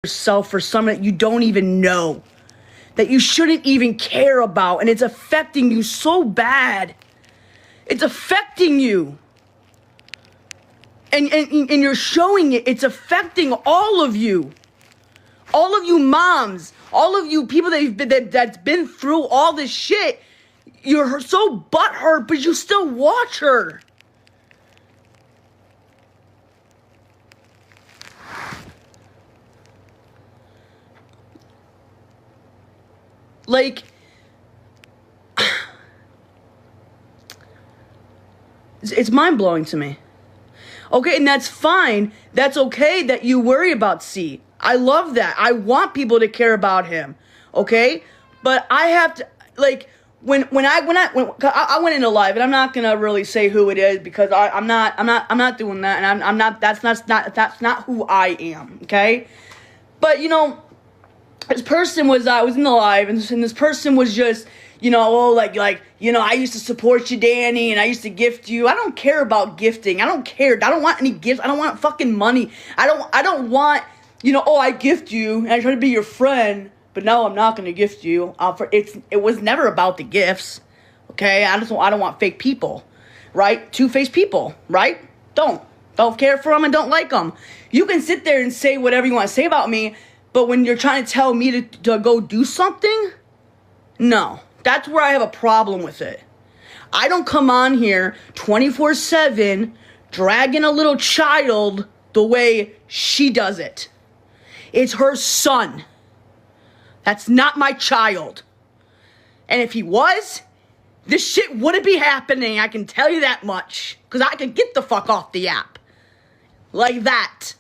yourself for someone that you don't even know, that you shouldn't even care about, and it's affecting you so bad. It's affecting you. And you're showing it. It's affecting all of you. All of you moms, all of you people that's been through all this shit. You're so butthurt, but you still watch her. Like, it's mind-blowing to me. Okay, and that's fine. That's okay that you worry about C. I love that. I want people to care about him. Okay? But I have to, like, when I went into live, and I'm not gonna really say who it is because I'm not doing that, and I'm not, that's not who I am, okay? But, you know, this person was, I was in the live, and this person was just, you know, oh, like, you know, I used to support you, Dani, and I used to gift you. I don't care about gifting. I don't care. I don't want any gifts. I don't want fucking money. I don't want, you know, oh, I gift you, and I try to be your friend, but no, I'm not going to gift you. It was never about the gifts, okay? I don't want fake people, right? Two-faced people, right? Don't care for them and don't like them. You can sit there and say whatever you want to say about me, but when you're trying to tell me to go do something, no. That's where I have a problem with it. I don't come on here 24/7 dragging a little child the way she does it. It's her son. That's not my child. And if he was, this shit wouldn't be happening. I can tell you that much. Because I could get the fuck off the app. Like that.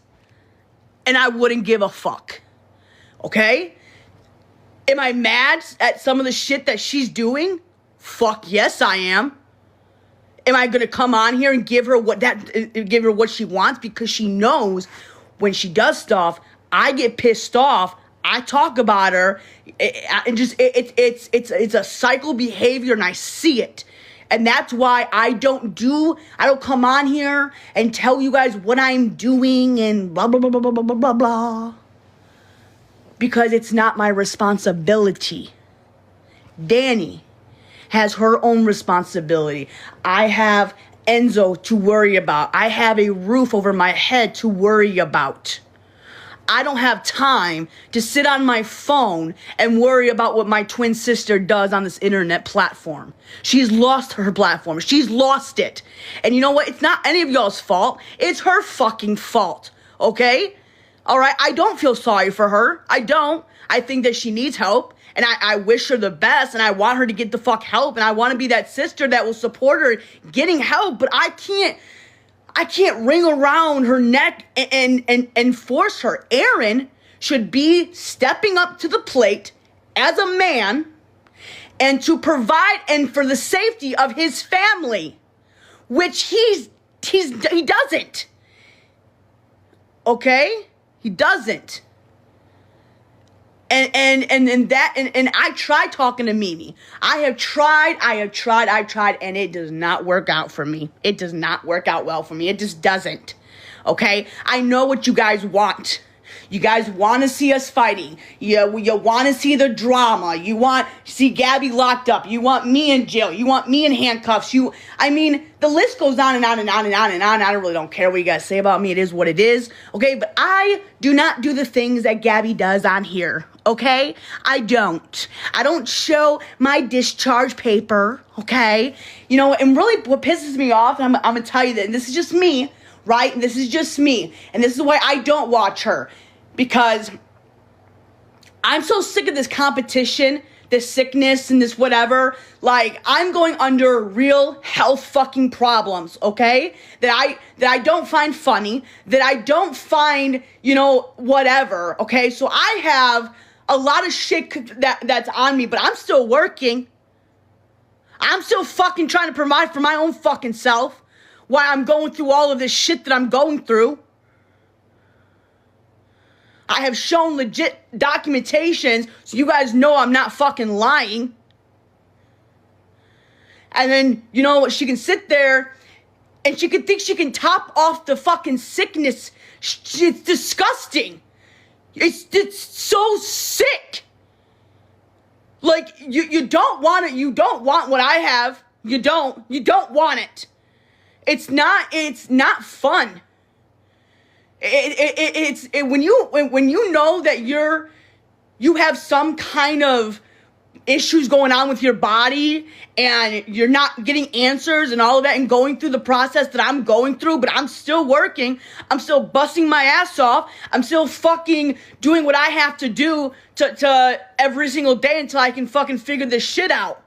And I wouldn't give a fuck. Okay? Am I mad at some of the shit that she's doing? Fuck yes, I am. Am I gonna come on here and give her what she wants? Because she knows when she does stuff, I get pissed off. I talk about her, and it's a cycle behavior, and I see it. And that's why I don't come on here and tell you guys what I'm doing and blah, blah, blah, blah, blah, blah, blah, blah. Because it's not my responsibility. Dani has her own responsibility. I have Enzo to worry about. I have a roof over my head to worry about. I don't have time to sit on my phone and worry about what my twin sister does on this internet platform. She's lost her platform. She's lost it. And you know what? It's not any of y'all's fault. It's her fucking fault. Okay? All right? I don't feel sorry for her. I don't. I think that she needs help. And I wish her the best. And I want her to get the fuck help. And I want to be that sister that will support her getting help. But I can't ring around her neck and force her. Aaron should be stepping up to the plate as a man and to provide and for the safety of his family, which he doesn't. Okay? He doesn't. And I tried talking to Mimi. I have tried, and it does not work out for me. It does not work out well for me. It just doesn't. Okay? I know what you guys want. You guys want to see us fighting. You want to see the drama. You want to see Gabby locked up. You want me in jail. You want me in handcuffs. I mean, the list goes on and on and on and on and on. I really don't care what you guys say about me. It is what it is. Okay? But I do not do the things that Gabby does on here. Okay? I don't show my discharge paper. Okay? You know, and really what pisses me off, and I'm going to tell you that, and this is just me, right? And this is just me. And this is why I don't watch her. Because I'm so sick of this competition, this sickness, and this whatever. Like, I'm going under real health fucking problems, okay? That I don't find funny, that I don't find, you know, whatever, okay? So I have a lot of shit that's on me, but I'm still working. I'm still fucking trying to provide for my own fucking self while I'm going through all of this shit that I'm going through. I have shown legit documentations so you guys know I'm not fucking lying. And then, you know, she can sit there and she can think she can top off the fucking sickness. It's disgusting. It's so sick. Like, you don't want it. You don't want what I have. You don't want it. It's not fun. When you know that you have some kind of issues going on with your body and you're not getting answers and all of that and going through the process that I'm going through, but I'm still working. I'm still busting my ass off. I'm still fucking doing what I have to do to every single day until I can fucking figure this shit out.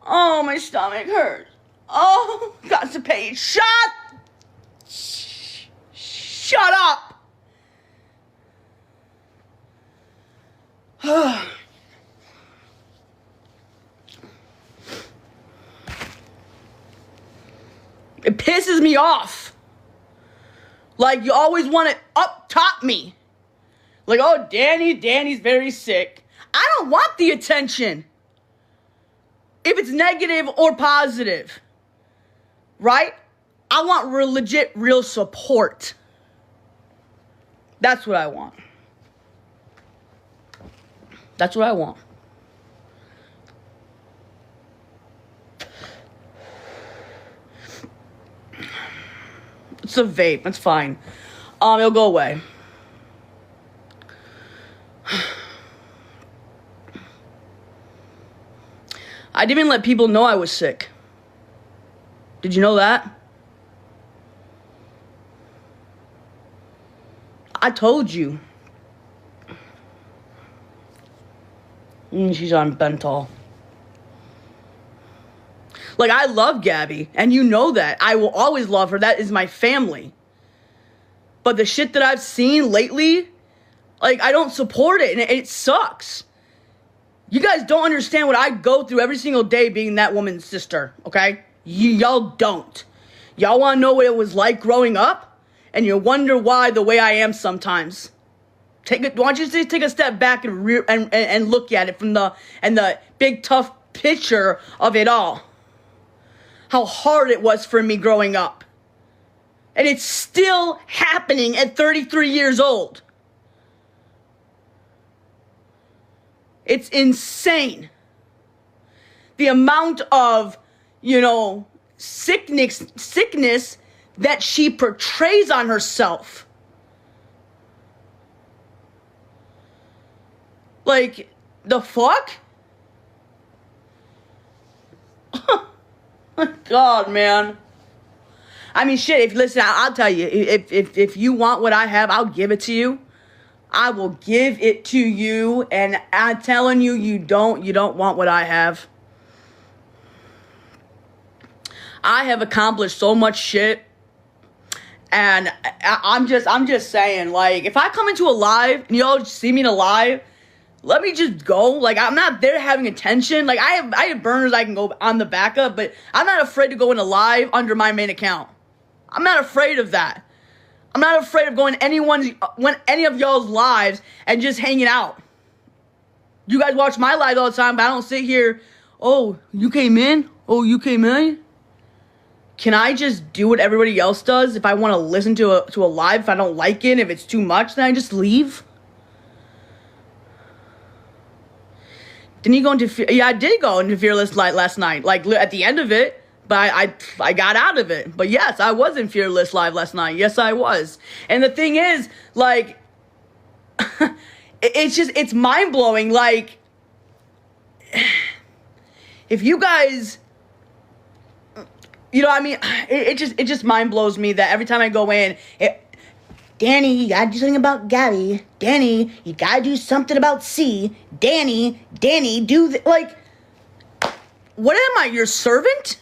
Oh, my stomach hurts. Oh, constipated. Shut up. It pisses me off. Like, you always want to up-top me. Like, oh, Danny's very sick. I don't want the attention. If it's negative or positive. Right? I want legit, real support. That's what I want. That's what I want. It's a vape. It's fine. It'll go away. I didn't even let people know I was sick. Did you know that? I told you. She's on Bentol. Like, I love Gabby, and you know that. I will always love her. That is my family. But the shit that I've seen lately, like, I don't support it, and it sucks. You guys don't understand what I go through every single day being that woman's sister, okay? Y'all don't. Y'all want to know what it was like growing up? And you wonder why the way I am sometimes. Why don't you just take a step back and look at it from the big tough picture of it all. How hard it was for me growing up. And it's still happening at 33 years old. It's insane. The amount of, sickness that she portrays on herself. Like, the fuck? God, man. I mean, shit, I'll tell you, if you want what I have, I'll give it to you. I will give it to you, and I'm telling you, you don't want what I have. I have accomplished so much shit, and I'm just saying, like, if I come into a live, and y'all see me in a live, let me just go. Like, I'm not there having attention. Like, I have burners I can go on the backup, but I'm not afraid to go in a live under my main account. I'm not afraid of that. I'm not afraid of going any of y'all's lives and just hanging out. You guys watch my lives all the time, but I don't sit here, oh, you came in? Oh, you came in? Can I just do what everybody else does? If I want to listen to a live, if I don't like it, if it's too much, then I just leave? Didn't you go into... Yeah, I did go into Fearless Light last night. Like, at the end of it. But I got out of it. But yes, I was in Fearless Live last night. Yes, I was. And the thing is, like... it's mind-blowing. Like... If you guys... You know what I mean? It just mind-blows me that every time I go in... Danny, you gotta do something about Gabby. Danny, you gotta do something about C. Danny, do like... What am I, your servant?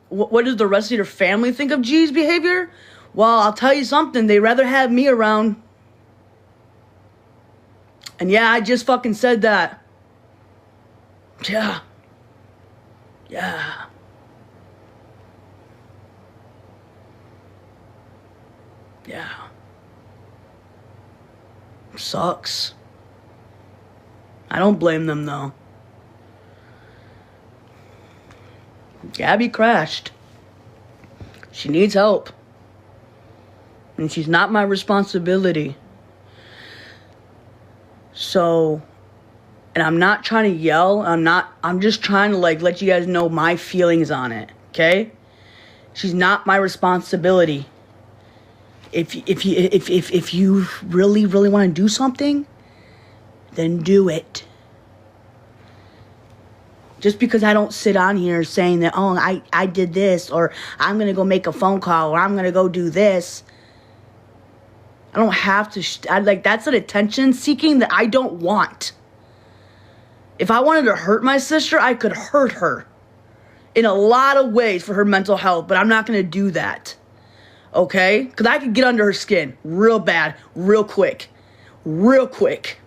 What does the rest of your family think of G's behavior? Well, I'll tell you something. They'd rather have me around. And yeah, I just fucking said that. Yeah. Sucks. I don't blame them, though. Gabby crashed. She needs help. And she's not my responsibility. So, and I'm not trying to yell. I'm just trying to like let you guys know my feelings on it. Okay? She's not my responsibility. If you really want to do something, then do it. Just because I don't sit on here saying that, oh, I did this, or I'm going to go make a phone call, or I'm going to go do this. I don't have to, that's an attention seeking that I don't want. If I wanted to hurt my sister, I could hurt her in a lot of ways for her mental health, but I'm not going to do that. Okay? Because I could get under her skin real bad, real quick. Real quick.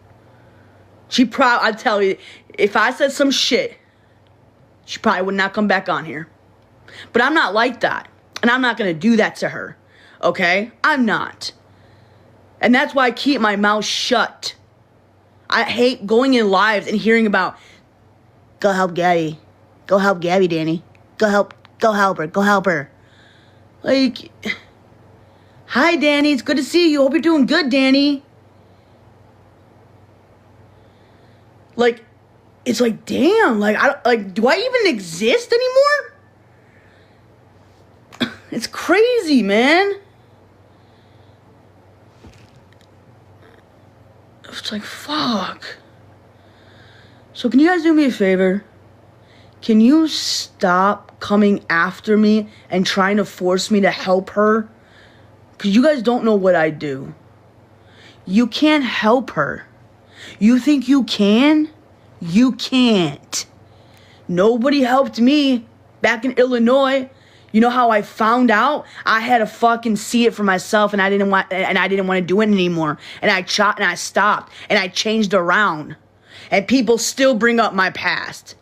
I tell you, if I said some shit, she probably would not come back on here. But I'm not like that. And I'm not going to do that to her. Okay? I'm not. And that's why I keep my mouth shut. I hate going in lives and hearing about, go help Gabby. Go help Gabby, Dani. Go help her. Go help her. Like, hi, Dani. It's good to see you. Hope you're doing good, Dani. Like, it's like, damn, do I even exist anymore? It's crazy, man. It's like, fuck. So can you guys do me a favor? Can you stop coming after me and trying to force me to help her? Because you guys don't know what I do. You can't help her. You think you can? You can't. Nobody helped me back in Illinois. You know how I found out? I had to fucking see it for myself, and I didn't want to do it anymore. And I stopped, and I changed around. And people still bring up my past.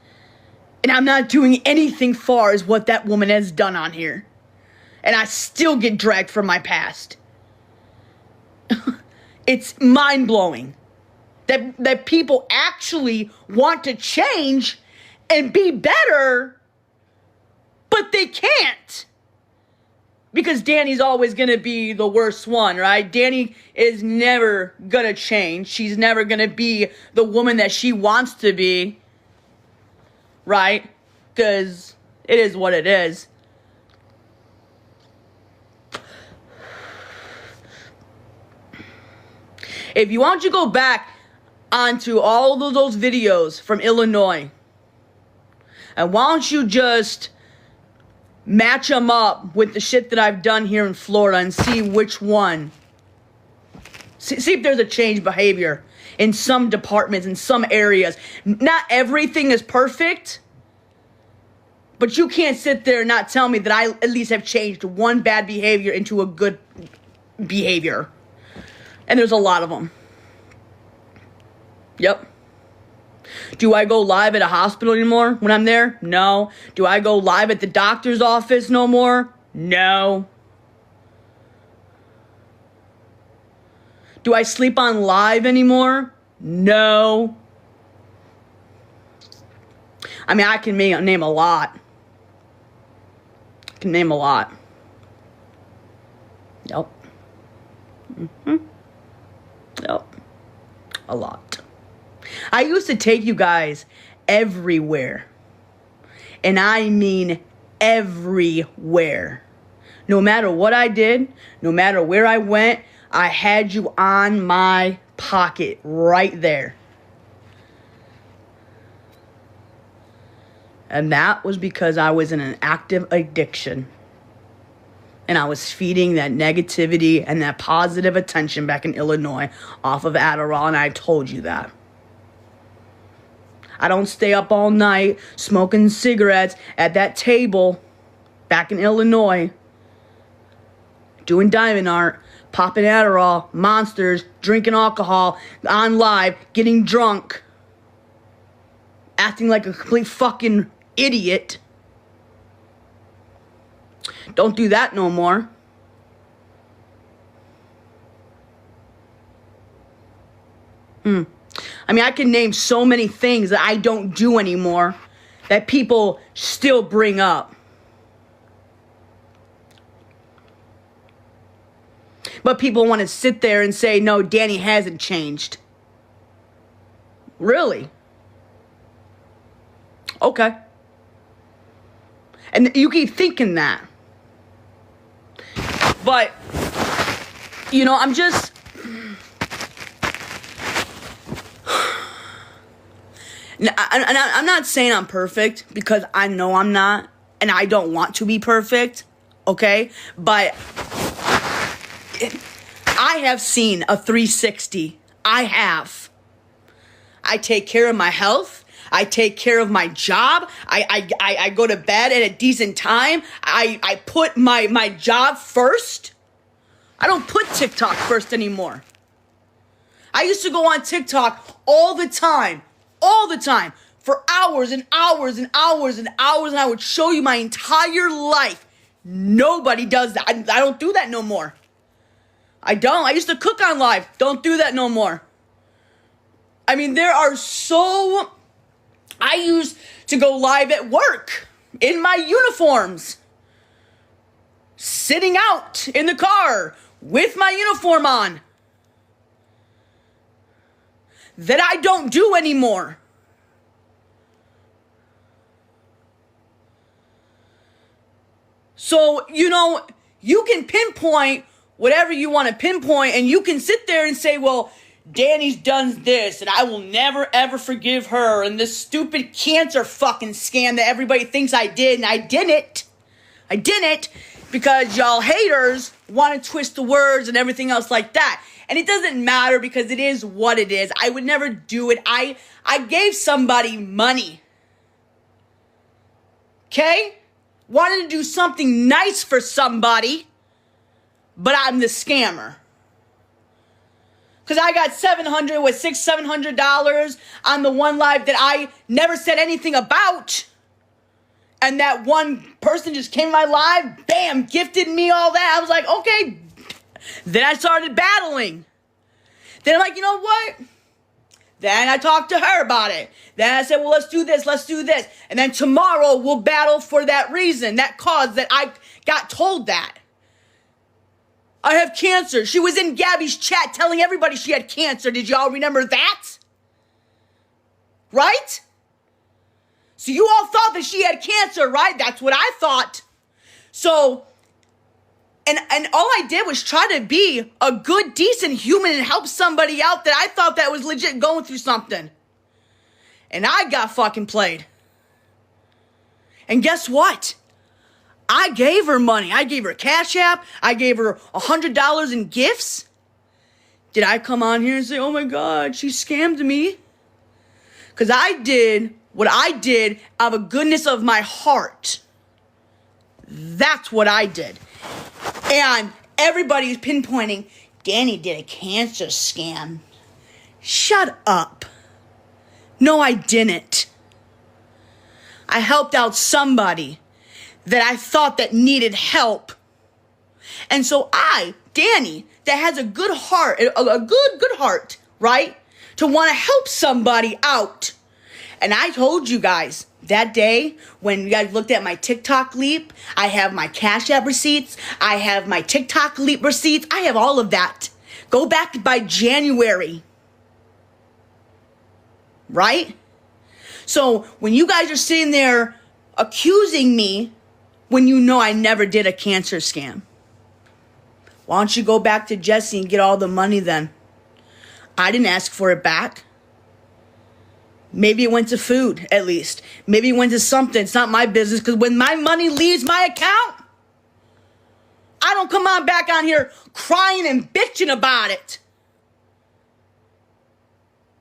And I'm not doing anything far as what that woman has done on here. And I still get dragged from my past. It's mind-blowing. That people actually want to change and be better, but they can't. Because Dani's always going to be the worst one, right? Dani is never going to change. She's never going to be the woman that she wants to be, right? Because it is what it is. If you want to go back onto all of those videos from Illinois, and why don't you just match them up with the shit that I've done here in Florida and see which one. See if there's a change behavior in some departments, in some areas. Not everything is perfect, but you can't sit there and not tell me that I at least have changed one bad behavior into a good behavior. And there's a lot of them. Yep. Do I go live at a hospital anymore when I'm there? No. Do I go live at the doctor's office no more? No. Do I sleep on live anymore? No. I mean, I can name a lot. I can name a lot. Yep. Yep. A lot. I used to take you guys everywhere. And I mean everywhere. No matter what I did, no matter where I went, I had you on my pocket right there. And that was because I was in an active addiction. And I was feeding that negativity and that positive attention back in Illinois off of Adderall, and I told you that. I don't stay up all night smoking cigarettes at that table back in Illinois, doing diamond art, popping Adderall, monsters, drinking alcohol, on live, getting drunk, acting like a complete fucking idiot. Don't do that no more. I mean, I can name so many things that I don't do anymore that people still bring up. But people want to sit there and say, no, Dani hasn't changed. Really? Okay. And you keep thinking that. But, you know, I'm just... I'm not saying I'm perfect, because I know I'm not, and I don't want to be perfect, okay? But I have seen a 360. I have. I take care of my health. I take care of my job. I go to bed at a decent time. I put my job first. I don't put TikTok first anymore. I used to go on TikTok all the time, for hours and hours and hours and hours, and I would show you my entire life. Nobody does that. I don't do that no more. I don't. I used to cook on live. Don't do that no more. I mean, I used to go live at work in my uniforms, sitting out in the car with my uniform on, that I don't do anymore. So, you know, you can pinpoint whatever you want to pinpoint, and you can sit there and say, well, Dani's done this, and I will never, ever forgive her, and this stupid cancer fucking scam that everybody thinks I did, and I didn't. I didn't, because y'all haters want to twist the words and everything else like that. And it doesn't matter, because it is what it is. I would never do it. I gave somebody money. Okay? Wanted to do something nice for somebody, but I'm the scammer. Because I got $700 on the one live that I never said anything about. And that one person just came to my live, bam, gifted me all that. I was like, okay. Then I started battling. Then I'm like, you know what? Then I talked to her about it. Then I said, well, let's do this. And then tomorrow we'll battle for that reason, that cause that I got told that. I have cancer. She was in Gabby's chat telling everybody she had cancer. Did y'all remember that? Right? So you all thought that she had cancer, right? That's what I thought. So, and all I did was try to be a good, decent human and help somebody out that I thought that was legit going through something. And I got fucking played. And guess what? I gave her money. I gave her a Cash App. I gave her $100 in gifts. Did I come on here and say, oh my God, she scammed me? Because I did what I did out of the goodness of my heart. That's what I did. And everybody's pinpointing, Dani did a cancer scam. Shut up. No, I didn't. I helped out somebody that I thought that needed help. And so I, Dani, that has a good heart, a good heart, right? To want to help somebody out. And I told you guys that day when you guys looked at my TikTok leap, I have my Cash App receipts. I have my TikTok leap receipts. I have all of that. Go back by January. Right? So when you guys are sitting there accusing me when you know I never did a cancer scam, why don't you go back to Jesse and get all the money then? I didn't ask for it back. Maybe it went to food, at least. Maybe it went to something. It's not my business, because when my money leaves my account, I don't come on back on here crying and bitching about it.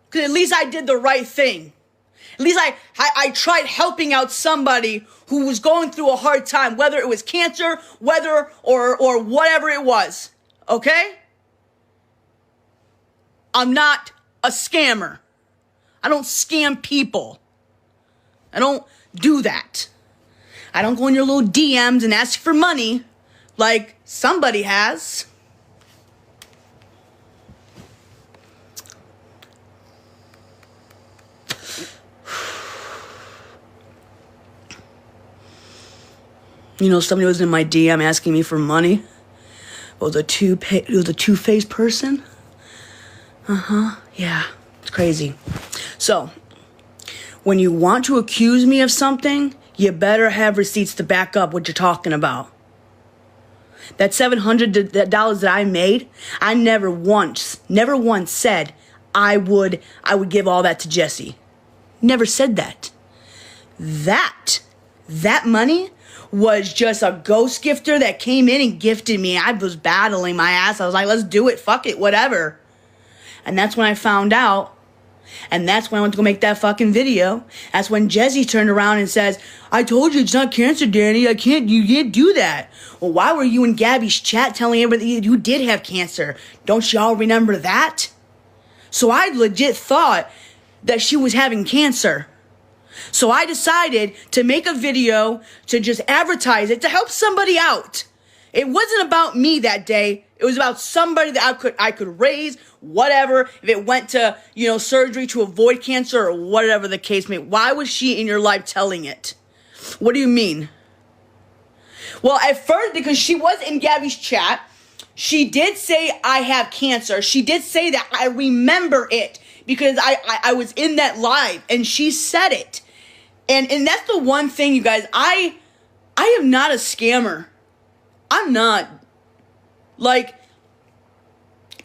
Because at least I did the right thing. At least I tried helping out somebody who was going through a hard time, whether it was cancer, whether or whatever it was. Okay? I'm not a scammer. I don't scam people. I don't do that. I don't go in your little DMs and ask for money like somebody has. You know, somebody was in my DM asking me for money. was a two-faced person. Yeah, it's crazy. So, when you want to accuse me of something, you better have receipts to back up what you're talking about. That $700 that I made, I never once said I would give all that to Jesse. Never said that. That money was just a ghost gifter that came in and gifted me. I was battling my ass. I was like, let's do it. Fuck it. Whatever. And that's when I found out. And that's when I went to go make that fucking video. That's when Jesse turned around and says, I told you it's not cancer, Dani. You can't do that. Well, why were you in Gabby's chat telling everybody you did have cancer? Don't y'all remember that? So I legit thought that she was having cancer. So I decided to make a video to just advertise it to help somebody out. It wasn't about me that day. It was about somebody that I could raise, whatever. If it went to, surgery to avoid cancer or whatever the case may be. Why was she in your life telling it? What do you mean? Well, at first, because she was in Gabby's chat, she did say I have cancer. She did say that. I remember it because I was in that live and she said it. And that's the one thing, you guys. I am not a scammer. I'm not. Like,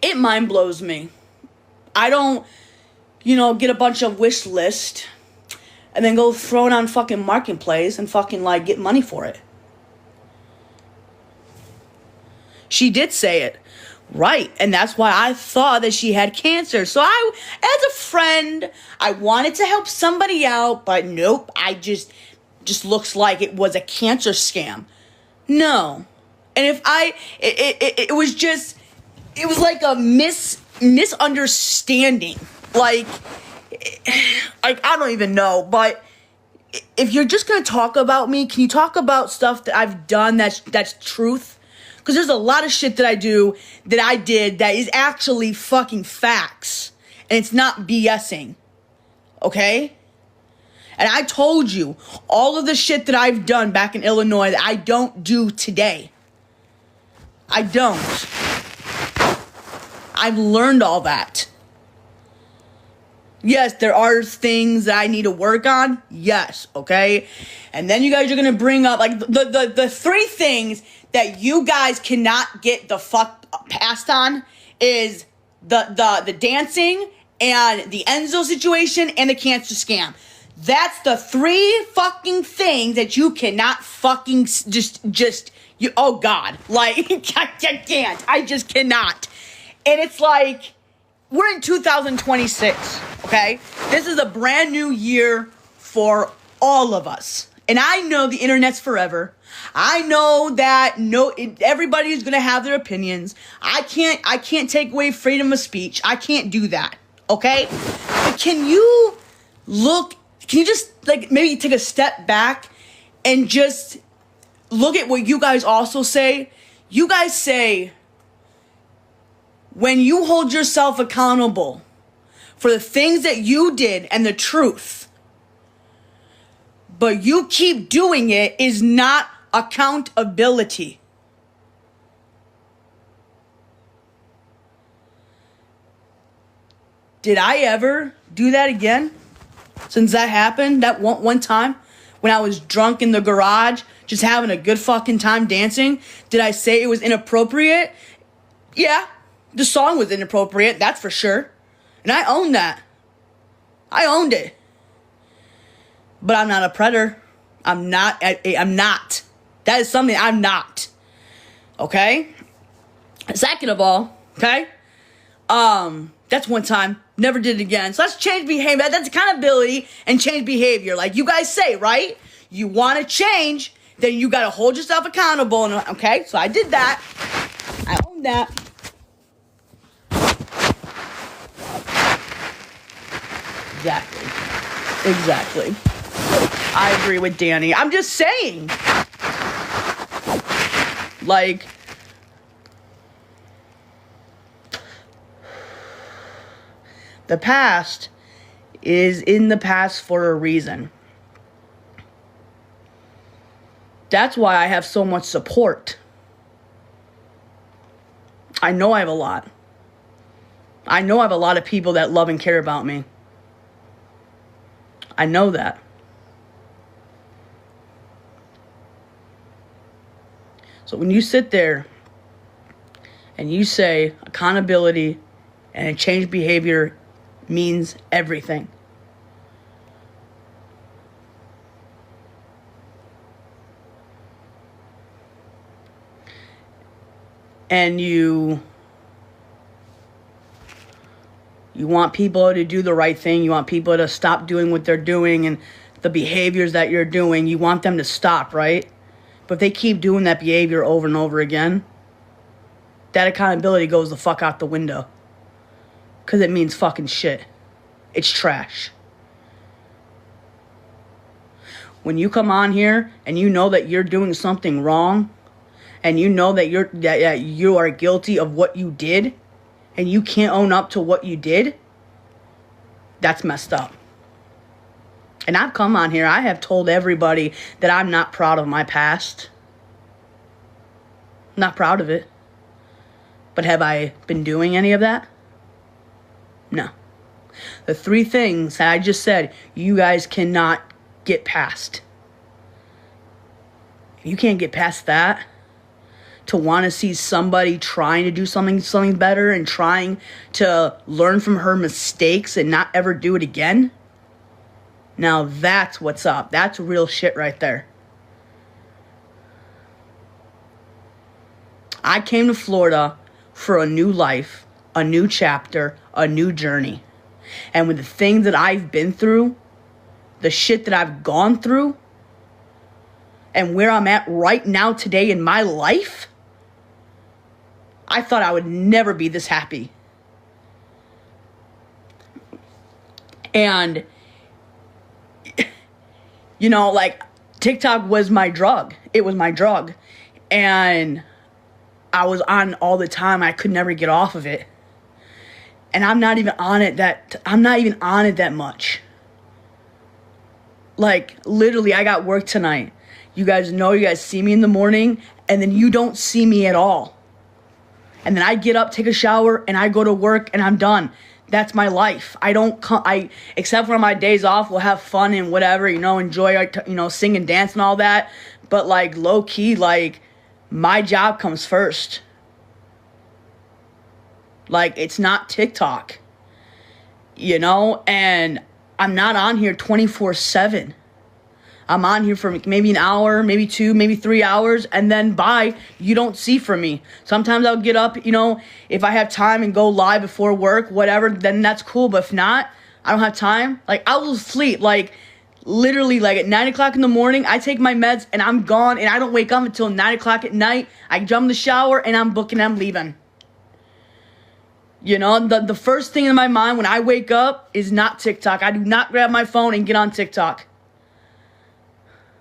it mind blows me. I don't, get a bunch of wish list and then go throw it on fucking Marketplace and fucking, get money for it. She did say it. Right. And that's why I thought that she had cancer. So as a friend, I wanted to help somebody out, but nope. I just looks like it was a cancer scam. No. And if it was like a misunderstanding. Like, I don't even know, but if you're just going to talk about me, can you talk about stuff that I've done that's truth? Because there's a lot of shit that I did that is actually fucking facts. And it's not BSing. Okay? And I told you all of the shit that I've done back in Illinois that I don't do today. I don't. I've learned all that. Yes, there are things that I need to work on. Yes, okay? And then you guys are going to bring up, the three things that you guys cannot get the fuck passed on is the dancing and the Enzo situation and the cancer scam. That's the three fucking things that you cannot fucking oh God, I can't. I just cannot. And it's like, we're in 2026, okay? This is a brand new year for all of us. And I know the internet's forever. I know that everybody's going to have their opinions. I can't take away freedom of speech. I can't do that, okay? But can you just maybe take a step back and just look at what you guys also say? You guys say, when you hold yourself accountable for the things that you did and the truth, but you keep doing it, is not accountability. Did I ever do that again? Since that happened, that one time when I was drunk in the garage, just having a good fucking time dancing, did I say it was inappropriate? Yeah, the song was inappropriate, that's for sure. And I own that. I owned it. But I'm not a predator. I'm not. That is something I'm not. Okay? Second of all, okay? That's one time. Never did it again. So let's change behavior. That's accountability and change behavior. Like you guys say, right? You want to change, then you got to hold yourself accountable. And, okay? So I did that. I own that. Exactly. I agree with Dani. I'm just saying. The past is in the past for a reason. That's why I have so much support. I know I have a lot. I know I have a lot of people that love and care about me. I know that. So when you sit there and you say accountability and a change behavior means everything, and you want people to do the right thing, you want people to stop doing what they're doing and the behaviors that you're doing, you want them to stop, right? But if they keep doing that behavior over and over again, that accountability goes the fuck out the window. Because it means fucking shit. It's trash. When you come on here and you know that you're doing something wrong, and you know that you are guilty of what you did, and you can't own up to what you did, that's messed up. And I've come on here, I have told everybody that I'm not proud of my past. Not proud of it. But have I been doing any of that? No. The 3 things that I just said, you guys cannot get past. If you can't get past that, to want to see somebody trying to do something better and trying to learn from her mistakes and not ever do it again, now that's what's up. That's real shit right there. I came to Florida for a new life, a new chapter, a new journey. And with the things that I've been through, the shit that I've gone through, and where I'm at right now today in my life, I thought I would never be this happy. And, you know, like, TikTok was my drug. It was my drug. And I was on all the time. I could never get off of it. And I'm not even on it that much. Like, literally, I got work tonight. You guys know, you guys see me in the morning, and then you don't see me at all. And then I get up, take a shower, and I go to work, and I'm done. That's my life. Except for my days off, we'll have fun and whatever, enjoy, sing and dance and all that. But, like, low-key, like, my job comes first. Like, it's not TikTok, and I'm not on here 24/7. I'm on here for maybe an hour, maybe 2, maybe 3 hours, and then bye. You don't see from me. Sometimes I'll get up, if I have time and go live before work, whatever, then that's cool. But if not, I don't have time. Like, I will sleep. Like, literally, like, at 9 o'clock in the morning, I take my meds, and I'm gone, and I don't wake up until 9 o'clock at night. I jump in the shower, and I'm booking, I'm leaving. The first thing in my mind when I wake up is not TikTok. I do not grab my phone and get on TikTok.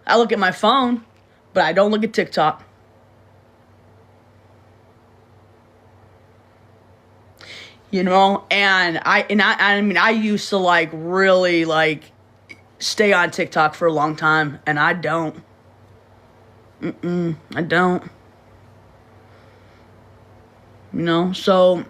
I look at my phone, but I don't look at TikTok. And I used to, like, really, like, stay on TikTok for a long time, and I don't. I don't. So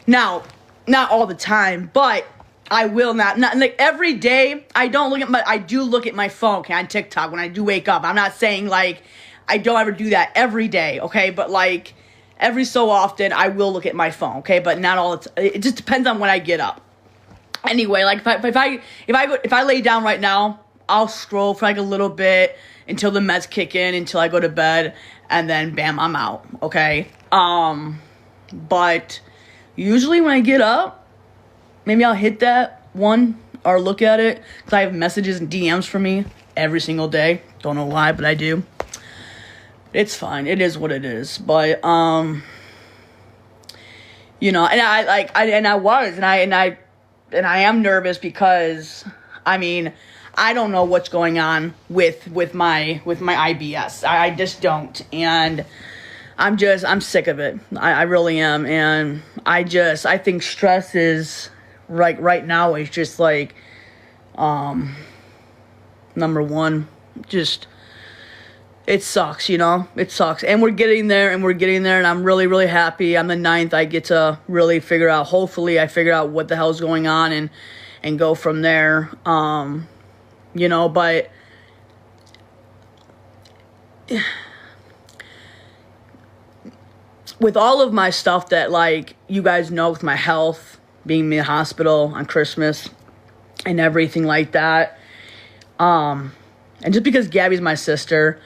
now, not all the time, but I will not like every day. I do look at my phone, okay, on TikTok when I do wake up. I'm not saying, like, I don't ever do that every day, okay, but, like, every so often I will look at my phone, okay, but not all the time. It just depends on when I get up. Anyway, like, if I lay down right now, I'll scroll for, like, a little bit until the meds kick in, until I go to bed, and then bam, I'm out, okay? But usually when I get up, maybe I'll hit that one or look at it, because I have messages and DMs from me every single day. Don't know why, but I do. It's fine. It is what it is. But and I am nervous because, I don't know what's going on with my IBS. I just don't, and I'm sick of it. I really am, and I think stress is right now is just, like, number one. Just it sucks, you know? It sucks. And we're getting there, and I'm really, really happy. On the 9th, I get to really figure out, hopefully I figure out what the hell's going on and go from there. You know, but with all of my stuff that, like, you guys know, with my health, being in the hospital on Christmas and everything like that, and just because Gabby's my sister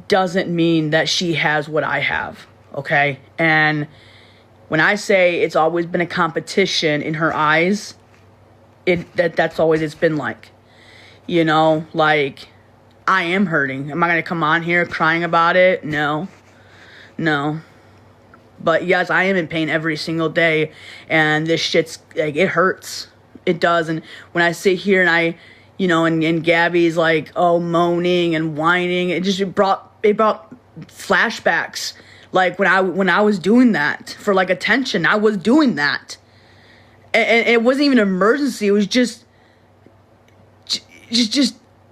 doesn't mean that she has what I have, okay? And when I say it's always been a competition in her eyes, that's always it's been like, you know, like, I am hurting. Am I going to come on here crying about it? No. But yes, I am in pain every single day, and this shit's, like, it hurts. It does. And when I sit here and I, you know, and Gabby's like, oh, moaning and whining, it brought flashbacks. Like when I was doing that for, like, attention, I was doing that. And it wasn't even an emergency. It was just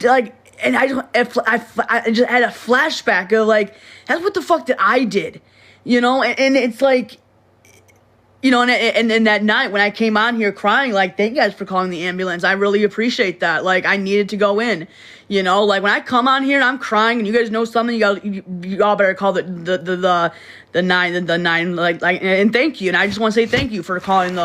like, and I just had a flashback of, like, that's what the fuck that I did, you know? And it's like, you know, and that night when I came on here crying, like, thank you guys for calling the ambulance. I really appreciate that. Like, I needed to go in, you know? Like, when I come on here and I'm crying and you guys know something, you all better call the 9, like, and thank you. And I just want to say thank you for calling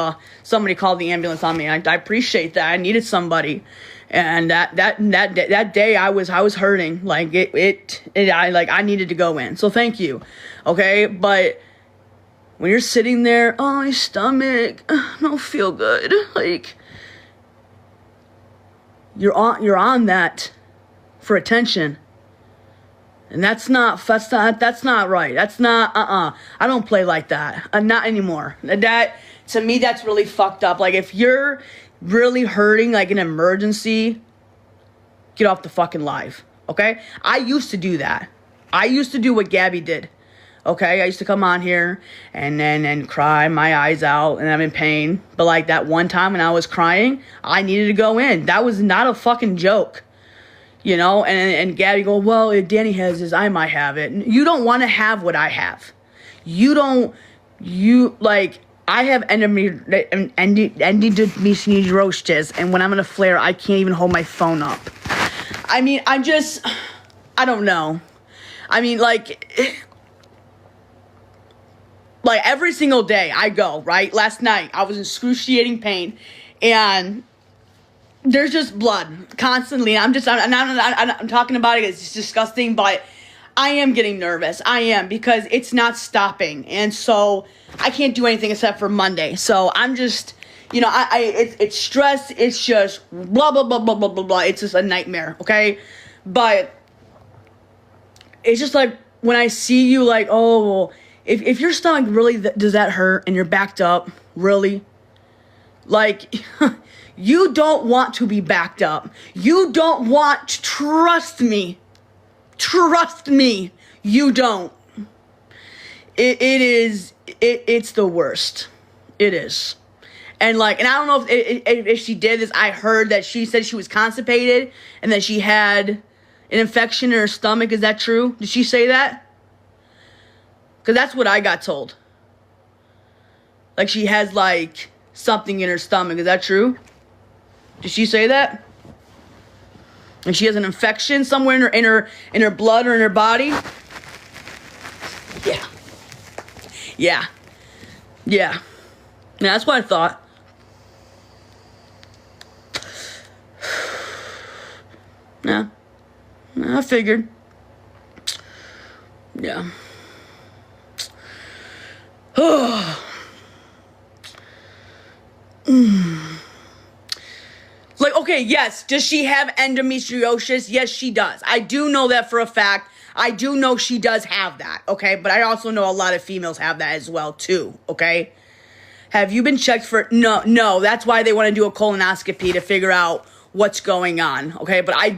somebody called the ambulance on me. I appreciate that. I needed somebody. And that day I was hurting. Like, I needed to go in. So thank you. Okay. But when you're sitting there, oh, my stomach, I don't feel good. Like, you're on that for attention. And that's not right. That's not, I don't play like that. Not anymore. That, to me, that's really fucked up. Like, if you're really hurting, like an emergency, get off the fucking live. Okay? I used to do that. I used to do what Gabby did. Okay, I used to come on here and cry my eyes out, and I'm in pain. But, like, that one time when I was crying, I needed to go in. That was not a fucking joke. You know, and Gabby go, well, if Dani has this, I might have it. You don't want to have what I have. I have endometriosis, and when I'm in a flare, I can't even hold my phone up. I mean, I don't know. I mean, like every single day I go, right? Last night, I was in excruciating pain, and there's just blood constantly. I'm talking about it. It's disgusting, but I am getting nervous. I am, because it's not stopping. And so I can't do anything except for Monday. So I'm just, you know, it's stress. It's just blah, blah, blah, blah, blah, blah, blah. It's just a nightmare. Okay. But it's just like when I see you, like, oh, if your stomach really, does that hurt and you're backed up, really? Like, you don't want to be backed up. You don't want, trust me, you don't. It's the worst. It is. And, like, and I don't know if she did this. I heard that she said she was constipated and that she had an infection in her stomach. Is that true? Did she say that? Because that's what I got told. Like, she has, like, something in her stomach. Is that true? Did she say that? And she has an infection somewhere in her blood or in her body? Yeah. That's what I thought. Yeah. I figured. Yeah. Like, okay, yes, does she have endometriosis? Yes, she does. I do know that for a fact. I do know she does have that, okay? But I also know a lot of females have that as well, too, okay? Have you been checked for... No, that's why they want to do a colonoscopy to figure out what's going on, okay? But I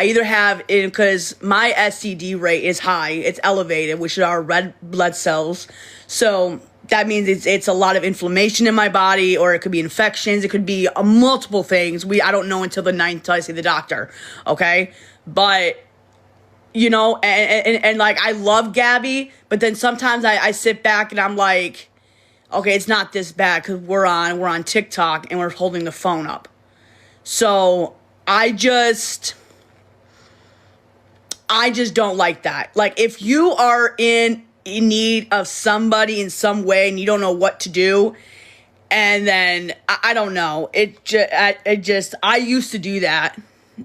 either have... Because my STD rate is high. It's elevated, which are red blood cells. So that means it's a lot of inflammation in my body, or it could be infections. It could be multiple things. I don't know until the 9th, until I see the doctor, okay? But you know, and like, I love Gabby, but then sometimes I sit back and I'm like, okay, it's not this bad because we're on TikTok and we're holding the phone up. So I just don't like that. Like, if you are in need of somebody in some way and you don't know what to do, and then I don't know, I used to do that,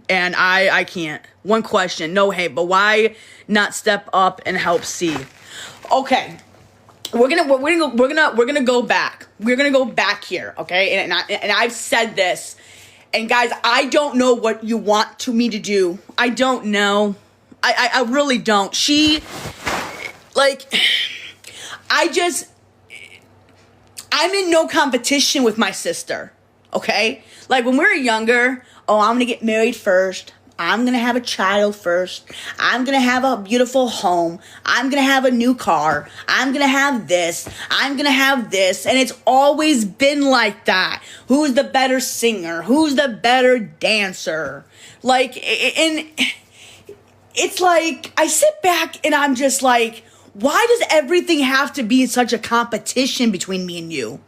and I can't. One question, no hate, but why not step up and help C? Okay, we're gonna go back. We're gonna go back here, okay? And I've said this, and guys, I don't know what you want me to do. I don't know. I really don't. She, like, I'm in no competition with my sister, okay? Like, when we were younger, oh, I'm gonna get married first. I'm gonna have a child first. I'm gonna have a beautiful home. I'm gonna have a new car. I'm gonna have this. I'm gonna have this. And it's always been like that. Who's the better singer? Who's the better dancer? Like, and it's like, I sit back and I'm just like, why does everything have to be such a competition between me and you?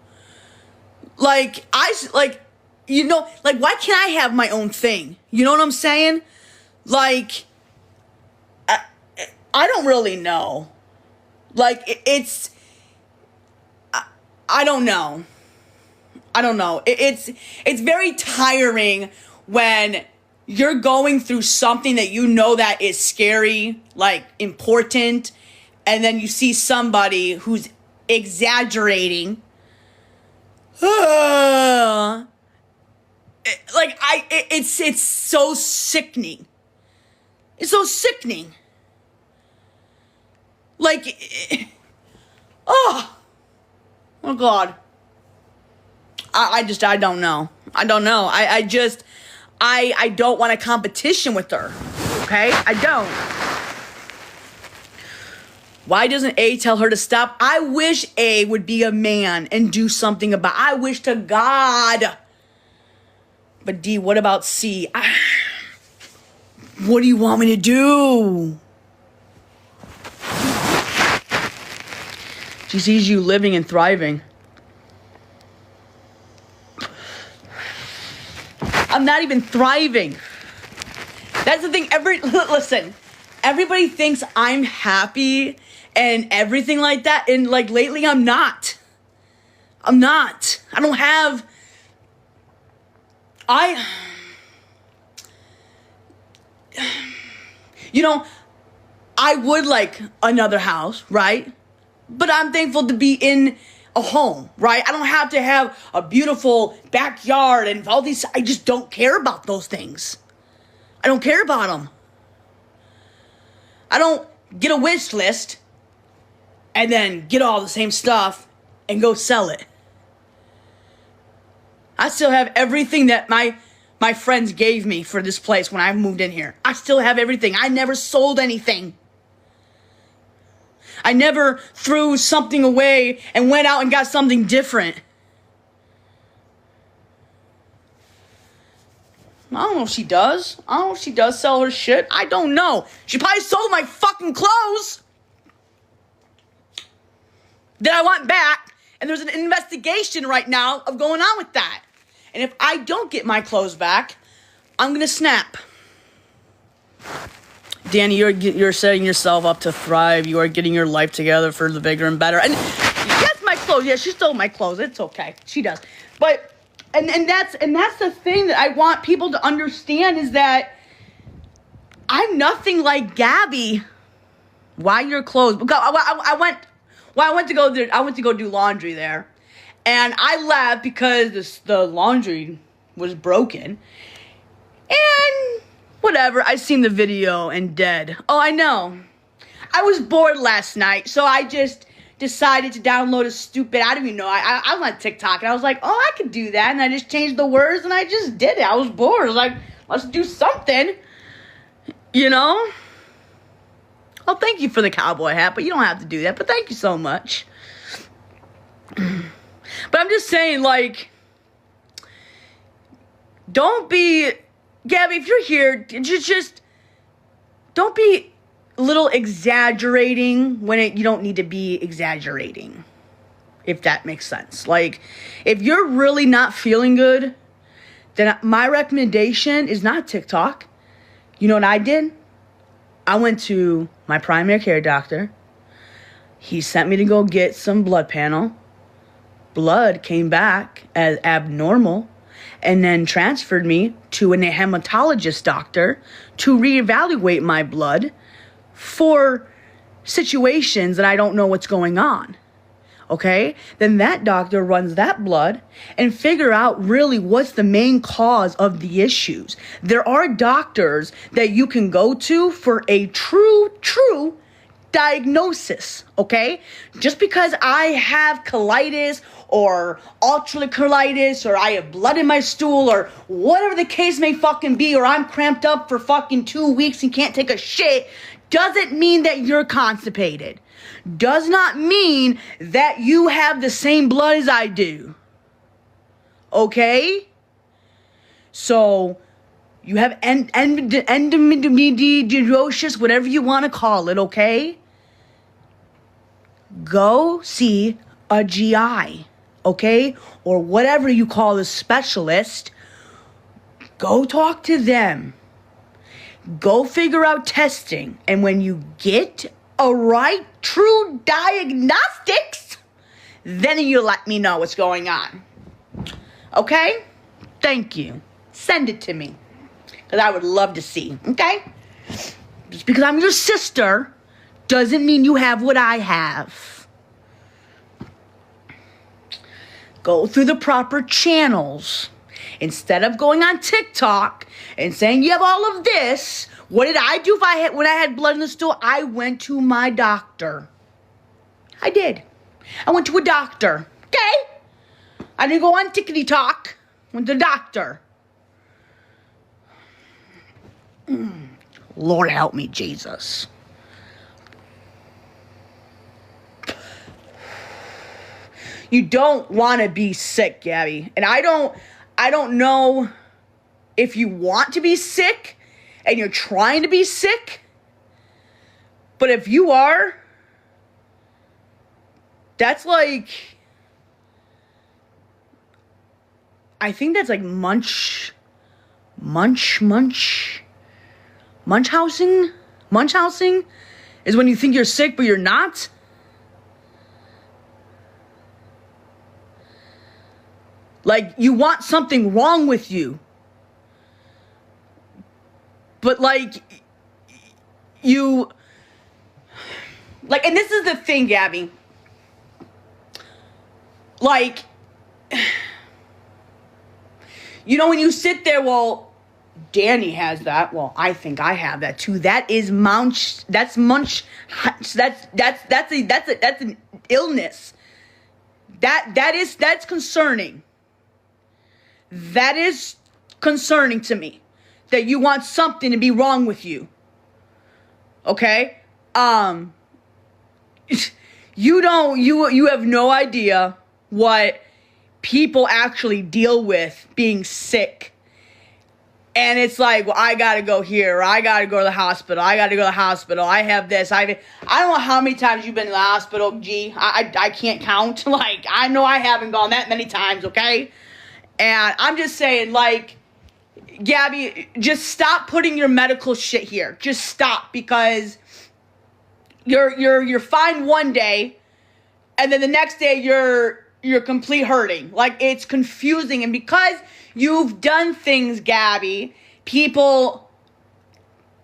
Like, you know, like, why can't I have my own thing? You know what I'm saying? Like, I don't really know. Like, I don't know. I don't know. It's very tiring when you're going through something that you know that is scary, like, important, and then you see somebody who's exaggerating. It's so sickening. It's so sickening. Like, oh God. I don't know. I don't know. I don't want a competition with her. Okay? I don't. Why doesn't A tell her to stop? I wish A would be a man and do something about it. I wish to God. But D, what about C? What do you want me to do? She sees you living and thriving. I'm not even thriving. That's the thing. Listen, everybody thinks I'm happy and everything like that. And like lately, I'm not. I'm not. I don't have. You know, I would like another house, right? But I'm thankful to be in a home, right? I don't have to have a beautiful backyard and all these. I just don't care about those things. I don't care about them. I don't get a wish list and then get all the same stuff and go sell it. I still have everything that my friends gave me for this place when I moved in here. I still have everything. I never sold anything. I never threw something away and went out and got something different. I don't know if she does. I don't know if she does sell her shit. I don't know. She probably sold my fucking clothes that I want back. And there's an investigation right now of going on with that. And if I don't get my clothes back, I'm going to snap. Dani, you're setting yourself up to thrive. You are getting your life together for the bigger and better. And yes, my clothes. Yeah, she stole my clothes. It's okay. She does. But and that's the thing that I want people to understand is that I'm nothing like Gabby. Why your clothes? Because I went to go do laundry there. And I left because the laundry was broken. And whatever, I seen the video and dead. Oh, I know. I was bored last night, so I just decided to download a stupid, I don't even know, I was on TikTok, and I was like, oh, I could do that, and I just changed the words, and I just did it. I was bored. I was like, let's do something, you know? Well, thank you for the cowboy hat, but you don't have to do that, but thank you so much. But I'm just saying, like, don't be, Gabby, if you're here, just don't be little exaggerating when you don't need to be exaggerating, if that makes sense. Like, if you're really not feeling good, then my recommendation is not TikTok. You know what I did? I went to my primary care doctor. He sent me to go get some blood panel. Blood came back as abnormal, and then transferred me to a hematologist doctor to reevaluate my blood for situations that I don't know what's going on. Okay? Then that doctor runs that blood and figure out really what's the main cause of the issues. There are doctors that you can go to for a true diagnosis, okay? Just because I have colitis or ulcerative colitis or I have blood in my stool or whatever the case may fucking be, or I'm cramped up for fucking 2 weeks and can't take a shit, doesn't mean that you're constipated. Does not mean that you have the same blood as I do. Okay? So, you have endometriosis, whatever you want to call it, okay? Go see a GI, okay? Or whatever you call a specialist. Go talk to them. Go figure out testing. And when you get a right, true diagnostics, then you let me know what's going on. Okay? Thank you. Send it to me. Because I would love to see, okay? Just because I'm your sister doesn't mean you have what I have. Go through the proper channels. Instead of going on TikTok and saying you have all of this, what did I do when I had blood in the stool? I went to my doctor. I did. I went to a doctor, okay? I didn't go on TikTok. Went to the doctor. Lord help me, Jesus. You don't want to be sick, Gabby. And I don't know if you want to be sick and you're trying to be sick. But if you are, that's like, I think that's like Munchausen is when you think you're sick, but you're not. Like, you want something wrong with you. But, like, and this is the thing, Gabby. Like, you know, when you sit there, well, Dani has that. Well, I think I have that too. That's an illness. That's concerning. That is concerning to me. That you want something to be wrong with you. Okay? You have no idea what people actually deal with being sick. And it's like, well, I gotta go here, or I gotta go to the hospital, I have this, I don't know how many times you've been to the hospital, I can't count, like, I know I haven't gone that many times, okay? And I'm just saying, like, Gabby, just stop putting your medical shit here, just stop, because you're fine one day, and then the next day you're complete hurting, like, it's confusing, and because you've done things, Gabby, people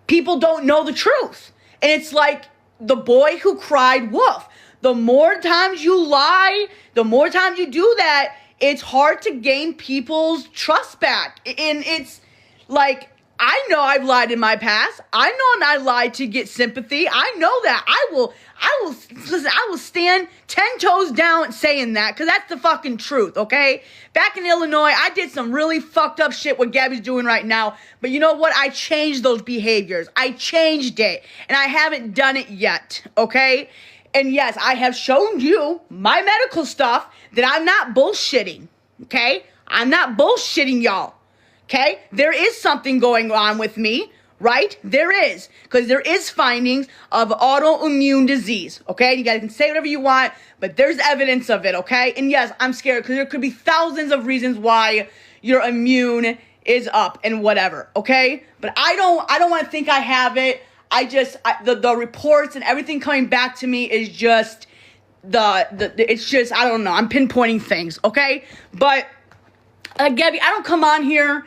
don't know the truth. And it's like the boy who cried wolf. The more times you lie, the more times you do that, it's hard to gain people's trust back. And it's like, I know I've lied in my past. I know I lied to get sympathy. I know that. I will stand 10 toes down saying that, because that's the fucking truth, okay? Back in Illinois, I did some really fucked up shit what Gabby's doing right now, but you know what? I changed those behaviors. I changed it, and I haven't done it yet, okay? And yes, I have shown you my medical stuff that I'm not bullshitting, okay? I'm not bullshitting y'all, okay? There is something going on with me, right? There is, because there is findings of autoimmune disease, okay? You guys can say whatever you want, but there's evidence of it, okay? And yes, I'm scared because there could be thousands of reasons why your immune is up and whatever, okay? But I don't want to think I have it. The reports and everything coming back to me is just it's just, I don't know. I'm pinpointing things, okay? But Gabby, I don't come on here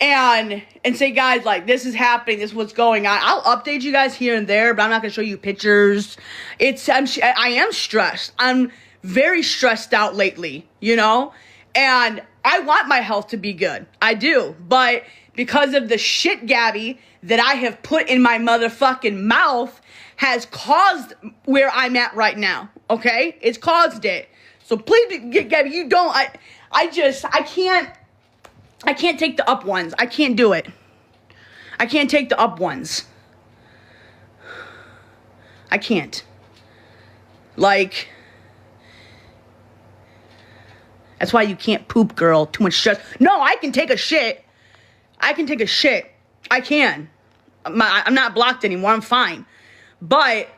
and say, guys, like, this is happening, this is what's going on. I'll update you guys here and there, but I'm not gonna show you pictures. I am stressed. I'm very stressed out lately, you know? And I want my health to be good. I do. But because of the shit, Gabby, that I have put in my motherfucking mouth has caused where I'm at right now, okay? It's caused it. So please, Gabby, you don't, I can't take the up ones. I can't do it. I can't take the up ones. I can't. Like, that's why you can't poop, girl. Too much stress. No, I can take a shit. I can take a shit. I can. I'm not blocked anymore. I'm fine. But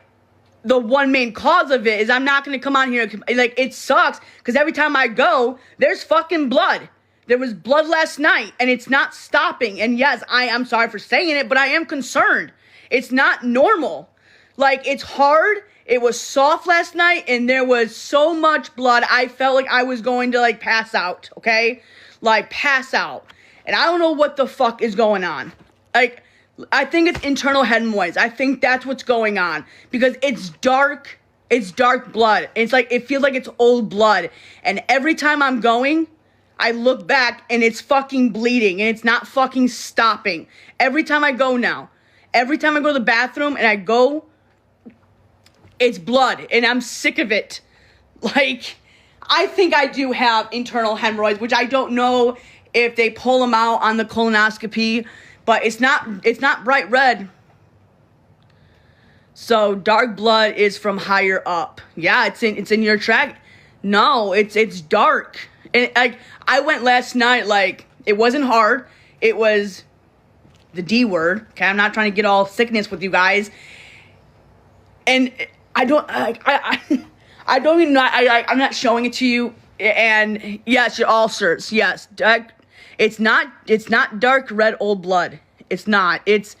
the one main cause of it is I'm not going to come on here. Like, it sucks because every time I go, there's fucking blood. There was blood last night, and it's not stopping. And yes, I'm sorry for saying it, but I am concerned. It's not normal. Like, it's hard. It was soft last night, and there was so much blood. I felt like I was going to, like, pass out, okay? Like, pass out. And I don't know what the fuck is going on. Like, I think it's internal hemorrhoids. I think that's what's going on. Because it's dark. It's dark blood. It's like, it feels like it's old blood. And every time I'm going, I look back and it's fucking bleeding and it's not fucking stopping. Every time I go now, every time I go to the bathroom and I go, it's blood and I'm sick of it. Like, I think I do have internal hemorrhoids, which I don't know if they pull them out on the colonoscopy, but it's not bright red. So dark blood is from higher up. Yeah, it's in your tract. No, it's dark. And like, I went last night, like, it wasn't hard. It was the D word. Okay, I'm not trying to get all sickness with you guys. And I don't even know. I'm not showing it to you. And yes, your ulcers. Yes, it's not dark red old blood. It's not. It's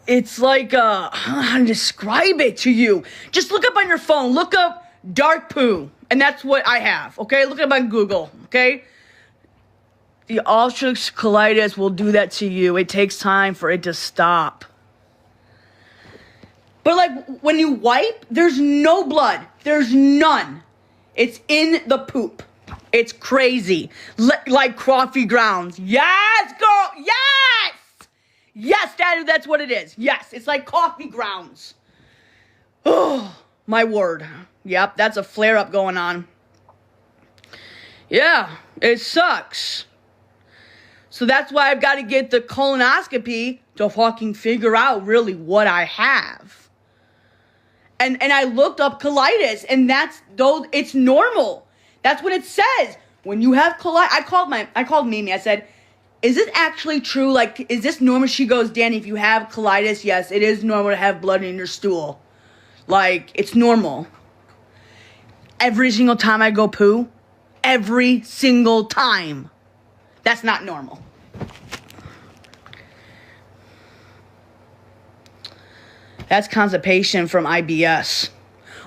like I don't know how to describe it to you. Just look up on your phone. Look up dark poo. And that's what I have, okay? Look it up on Google, okay? The ulcerative colitis will do that to you. It takes time for it to stop. But, like, when you wipe, there's no blood. There's none. It's in the poop. It's crazy. Like coffee grounds. Yes, girl! Yes! Yes, that's what it is. Yes, it's like coffee grounds. Oh, my word. Yep, that's a flare-up going on. Yeah, it sucks. So that's why I've got to get the colonoscopy to fucking figure out really what I have. And I looked up colitis, and it's normal. That's what it says. When you have colitis, I called Mimi. I said, is it actually true? Like, is this normal? She goes, Dani, if you have colitis, yes, it is normal to have blood in your stool. Like, it's normal. Every single time I go poo, every single time. That's not normal. That's constipation from IBS.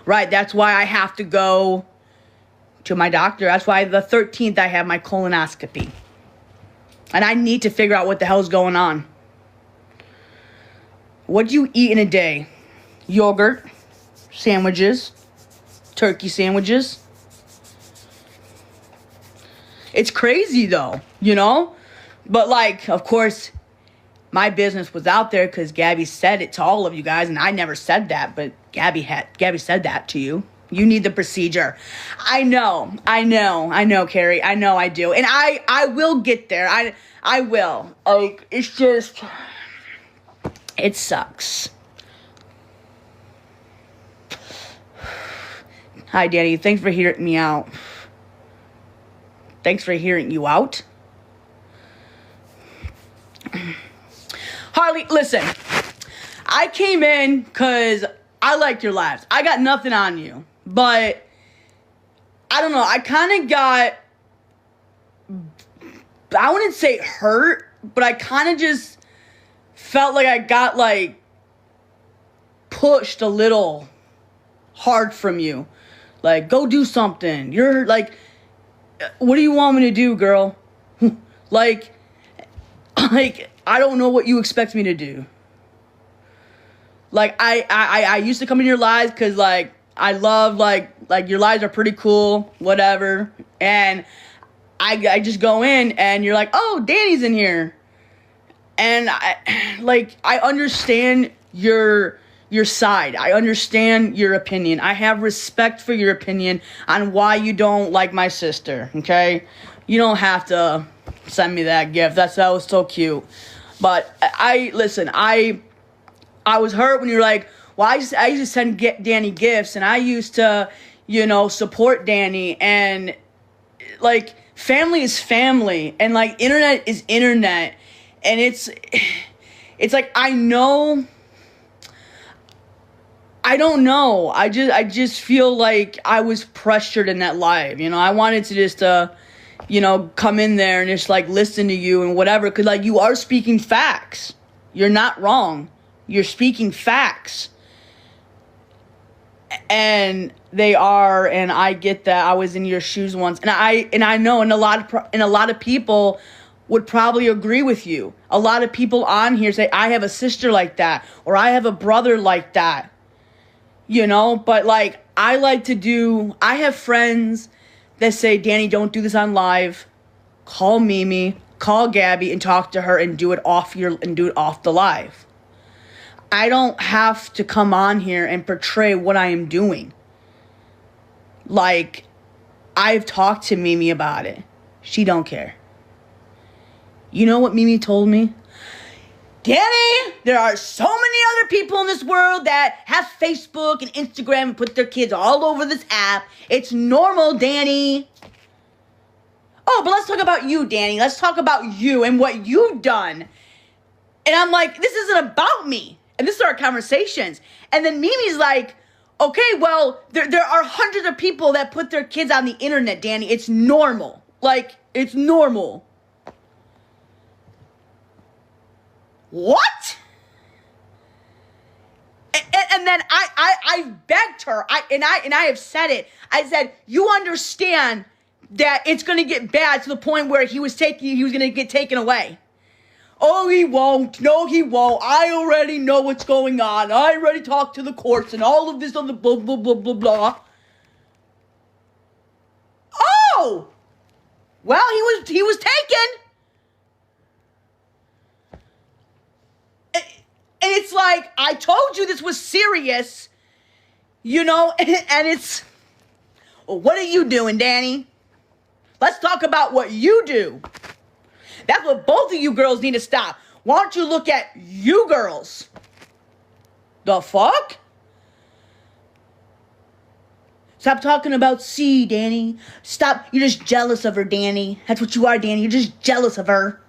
Right, that's why I have to go to my doctor. That's why the 13th I have my colonoscopy. And I need to figure out what the hell's going on. What do you eat in a day? Yogurt, sandwiches, turkey sandwiches. It's crazy though, you know? But like, of course, my business was out there because Gabby said it to all of you guys, and I never said that, but Gabby said that to you. You need the procedure. I know, Carrie. I know I do. And I will get there. I will. Like, it's just, it sucks. Hi, Dani. Thanks for hearing me out. Thanks for hearing you out. listen, I came in because I liked your lives. I got nothing on you. But, I don't know, I kind of got, I wouldn't say hurt, but I kind of just felt like I got, like, pushed a little hard from you. Like, go do something. You're, like, what do you want me to do, girl? like, I don't know what you expect me to do. Like, I used to come in your lives because, like, I love, like, your lives are pretty cool, whatever. And I just go in and you're like, oh, Dani's in here. And I understand your side. I understand your opinion. I have respect for your opinion on why you don't like my sister, okay? You don't have to send me that gift. That was so cute. But listen, I was hurt when you were like, well, I used to send Dani gifts, and I used to, support Dani, and, like, family is family, and, like, internet is internet, and it's like, I don't know, I just feel like I was pressured in that live, I wanted to just, come in there and just, like, listen to you and whatever, because, like, you are speaking facts. You're not wrong. You're speaking facts. And they are, and I get that. I was in your shoes once, and I know, and a lot of people would probably agree with you. A lot of people on here say, I have a sister like that, or I have a brother like that, but, like, I have friends that say, Dani, don't do this on live. Call Mimi, call Gabby, and talk to her, and do it off the live. I don't have to come on here and portray what I am doing. Like, I've talked to Mimi about it. She don't care. You know what Mimi told me? Dani, there are so many other people in this world that have Facebook and Instagram and put their kids all over this app. It's normal, Dani. Oh, but let's talk about you, Dani. Let's talk about you and what you've done. And I'm like, this isn't about me. And this is our conversations. And then Mimi's like, okay, well, there are hundreds of people that put their kids on the internet, Dani. It's normal. Like, it's normal. What? And then I begged her, and I have said it. I said, you understand that it's going to get bad to the point where he was going to get taken away. Oh, he won't. No, he won't. I already know what's going on. I already talked to the courts and all of this other blah, blah, blah, blah, blah. Oh! Well, he was taken. And it's like, I told you this was serious, and it's, well, what are you doing, Dani? Let's talk about what you do. That's what both of you girls need to stop. Why don't you look at you girls? The fuck? Stop talking about C, Dani. Stop. You're just jealous of her, Dani. That's what you are, Dani. You're just jealous of her.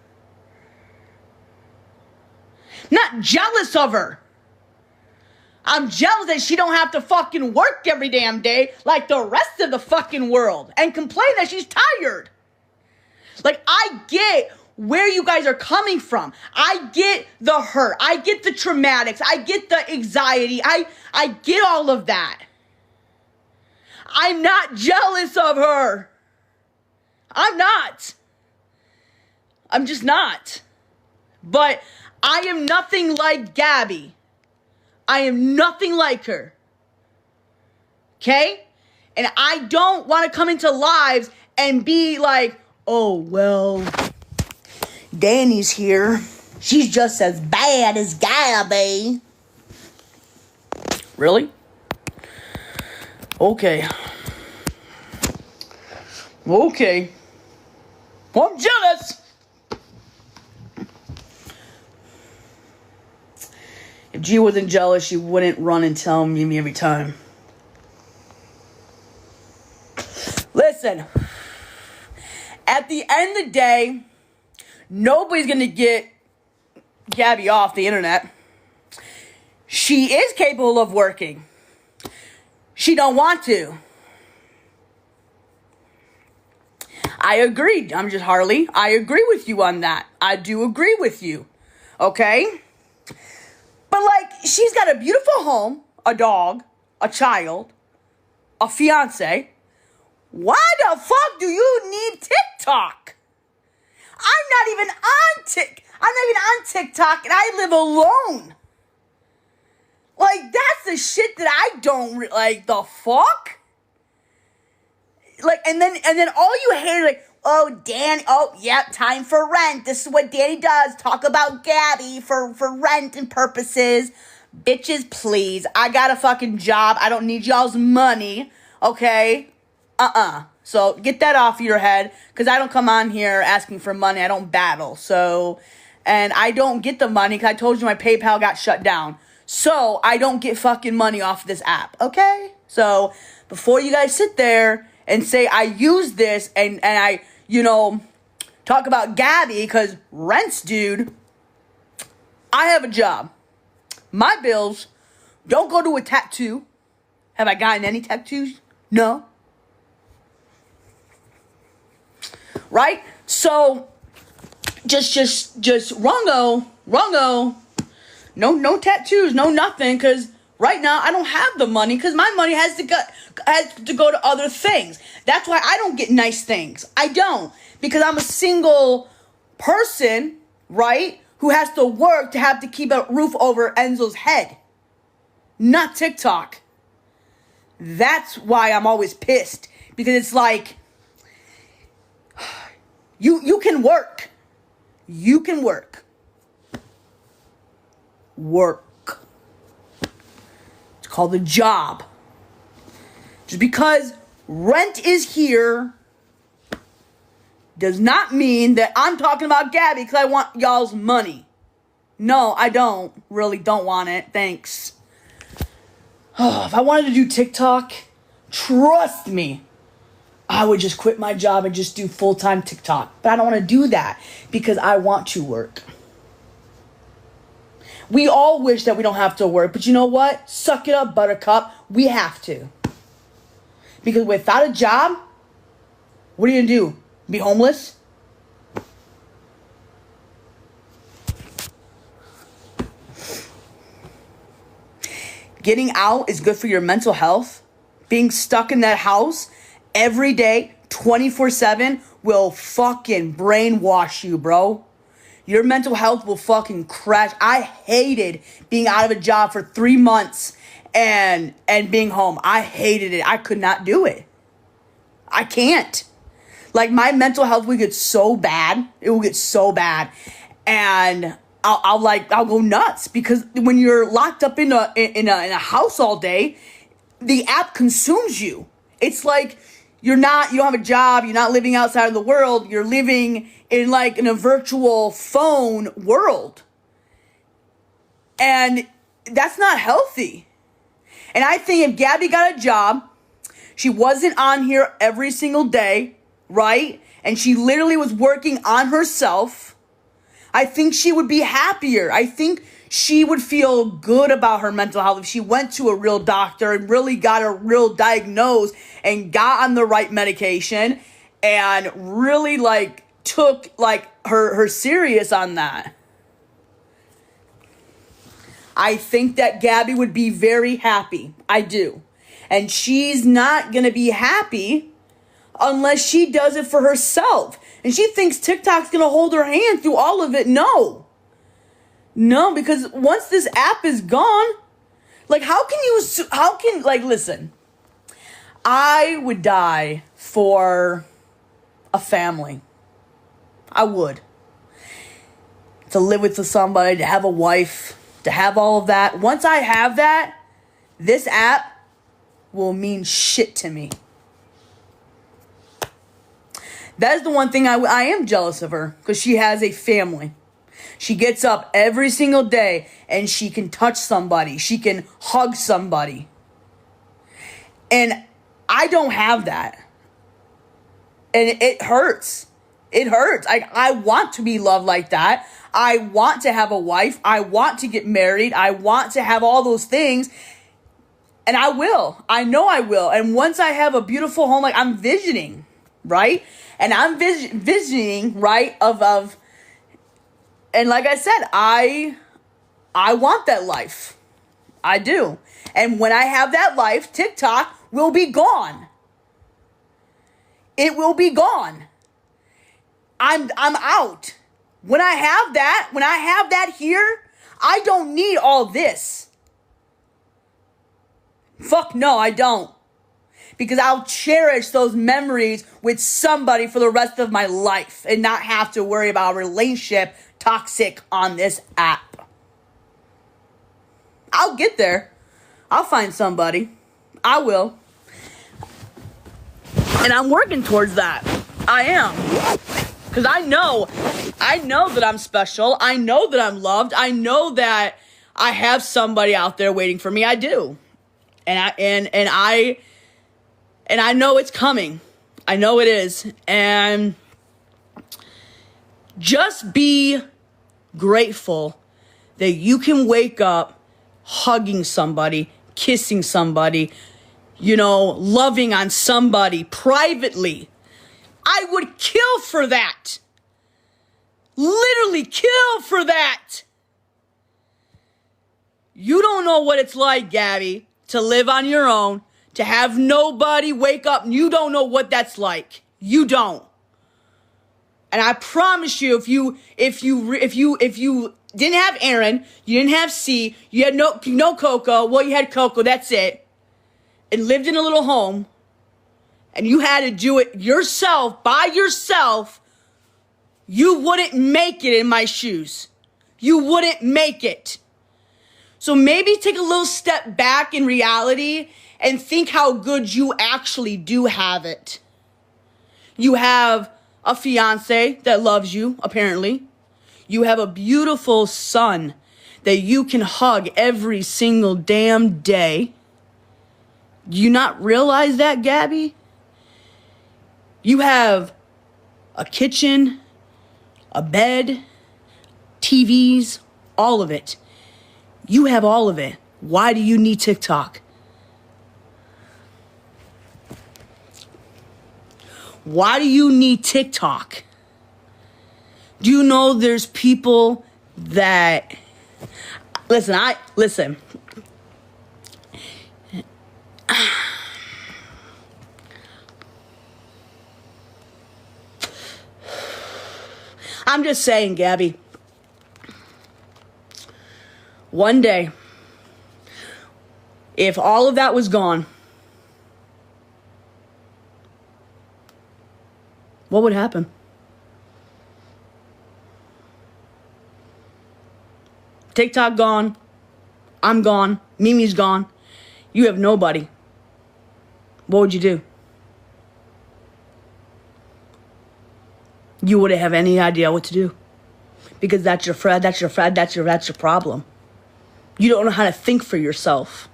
Not jealous of her. I'm jealous that she don't have to fucking work every damn day like the rest of the fucking world and complain that she's tired. Like, I get where you guys are coming from. I get the hurt. I get the traumatics. I get the anxiety. I get all of that. I'm not jealous of her. I'm not. I'm just not. But I am nothing like Gabby. I am nothing like her. Okay? And I don't want to come into lives and be like, oh, well, Dani's here. She's just as bad as Gabby. Really? Okay. Okay. Well, I'm jealous. If G wasn't jealous, she wouldn't run and tell me every time. Listen, at the end of the day, nobody's going to get Gabby off the internet. She is capable of working. She don't want to. I agree. I'm just Harley. I agree with you on that. I do agree with you. Okay? But like, she's got a beautiful home, a dog, a child, a fiance. Why the fuck do you need TikTok? I'm not even on TikTok and I live alone. Like, that's the shit that I don't like. The fuck? Like, and then all you hear is like, oh, Dani, oh, yep, time for rent. This is what Dani does. Talk about Gabby for rent and purposes. Bitches, please. I got a fucking job. I don't need y'all's money. Okay? So get that off your head, because I don't come on here asking for money. I don't battle. So, and I don't get the money because I told you my PayPal got shut down. So I don't get fucking money off this app. Okay? So before you guys sit there and say I use this and I, talk about Gabby because rents, dude, I have a job. My bills don't go to a tattoo. Have I gotten any tattoos? No. Right? So, just wrongo. No tattoos, no nothing, because right now I don't have the money, because my money has to go to other things. That's why I don't get nice things. I don't, because I'm a single person, right, who has to work to have to keep a roof over Enzo's head. Not TikTok. That's why I'm always pissed, because it's like, you can work. You can work. Work. It's called a job. Just because rent is here does not mean that I'm talking about Gabby because I want y'all's money. No, I don't. Really don't want it. Thanks. Oh, if I wanted to do TikTok, trust me, I would just quit my job and just do full-time TikTok. But I don't want to do that because I want to work. We all wish that we don't have to work, but you know what? Suck it up, buttercup. We have to. Because without a job, what are you going to do? Be homeless? Getting out is good for your mental health. Being stuck in that house every day, 24/7, will fucking brainwash you, bro. Your mental health will fucking crash. I hated being out of a job for 3 months and being home. I hated it. I could not do it. I can't. Like, my mental health will get so bad. It will get so bad. And I'll go nuts, because when you're locked up in a house all day, the app consumes you. It's like you don't have a job, you're not living outside of the world, you're living in a virtual phone world. And that's not healthy. And I think if Gabby got a job, she wasn't on here every single day, right? And she literally was working on herself, I think she would be happier. I think she would feel good about her mental health if she went to a real doctor and really got a real diagnose and got on the right medication and really took her serious on that. I think that Gabby would be very happy. I do. And she's not going to be happy unless she does it for herself. And she thinks TikTok's going to hold her hand through all of it. No, because once this app is gone, listen, I would die for a family. I would. To live with somebody, to have a wife, to have all of that. Once I have that, this app will mean shit to me. That is the one thing I am jealous of her, because she has a family. She gets up every single day and she can touch somebody. She can hug somebody. And I don't have that. And it hurts. It hurts. I want to be loved like that. I want to have a wife. I want to get married. I want to have all those things. And I will. I know I will. And once I have a beautiful home, like I'm visioning, right? And I'm visioning, right, of and like I said, I want that life. I do. And when I have that life, TikTok will be gone. It will be gone. I'm out. When I have that here, I don't need all this. Fuck no, I don't. Because I'll cherish those memories with somebody for the rest of my life and not have to worry about a relationship toxic on this app. I'll get there. I'll find somebody. I will. And I'm working towards that. I am. Because I know that I'm special. I know that I'm loved. I know that I have somebody out there waiting for me. I do. And I know it's coming. I know it is. And just be grateful that you can wake up hugging somebody, kissing somebody, loving on somebody privately. I would kill for that. Literally kill for that. You don't know what it's like, Gabby, to live on your own, to have nobody wake up. You don't know what that's like. You don't. And I promise you, if you didn't have Aaron, you didn't have C, you had no Coco. Well, you had Coco. That's it. And lived in a little home, and you had to do it yourself, by yourself, you wouldn't make it in my shoes. You wouldn't make it. So maybe take a little step back in reality and think how good you actually do have it. You have a fiance that loves you, apparently. You have a beautiful son that you can hug every single damn day. Do you not realize that, Gabby? You have a kitchen, a bed, TVs, all of it. You have all of it. Why do you need TikTok? Why do you need TikTok? Do you know there's people that... Listen. I'm just saying, Gabby. One day, if all of that was gone, what would happen? TikTok gone. I'm gone. Mimi's gone. You have nobody. What would you do? You wouldn't have any idea what to do. Because that's your problem. You don't know how to think for yourself.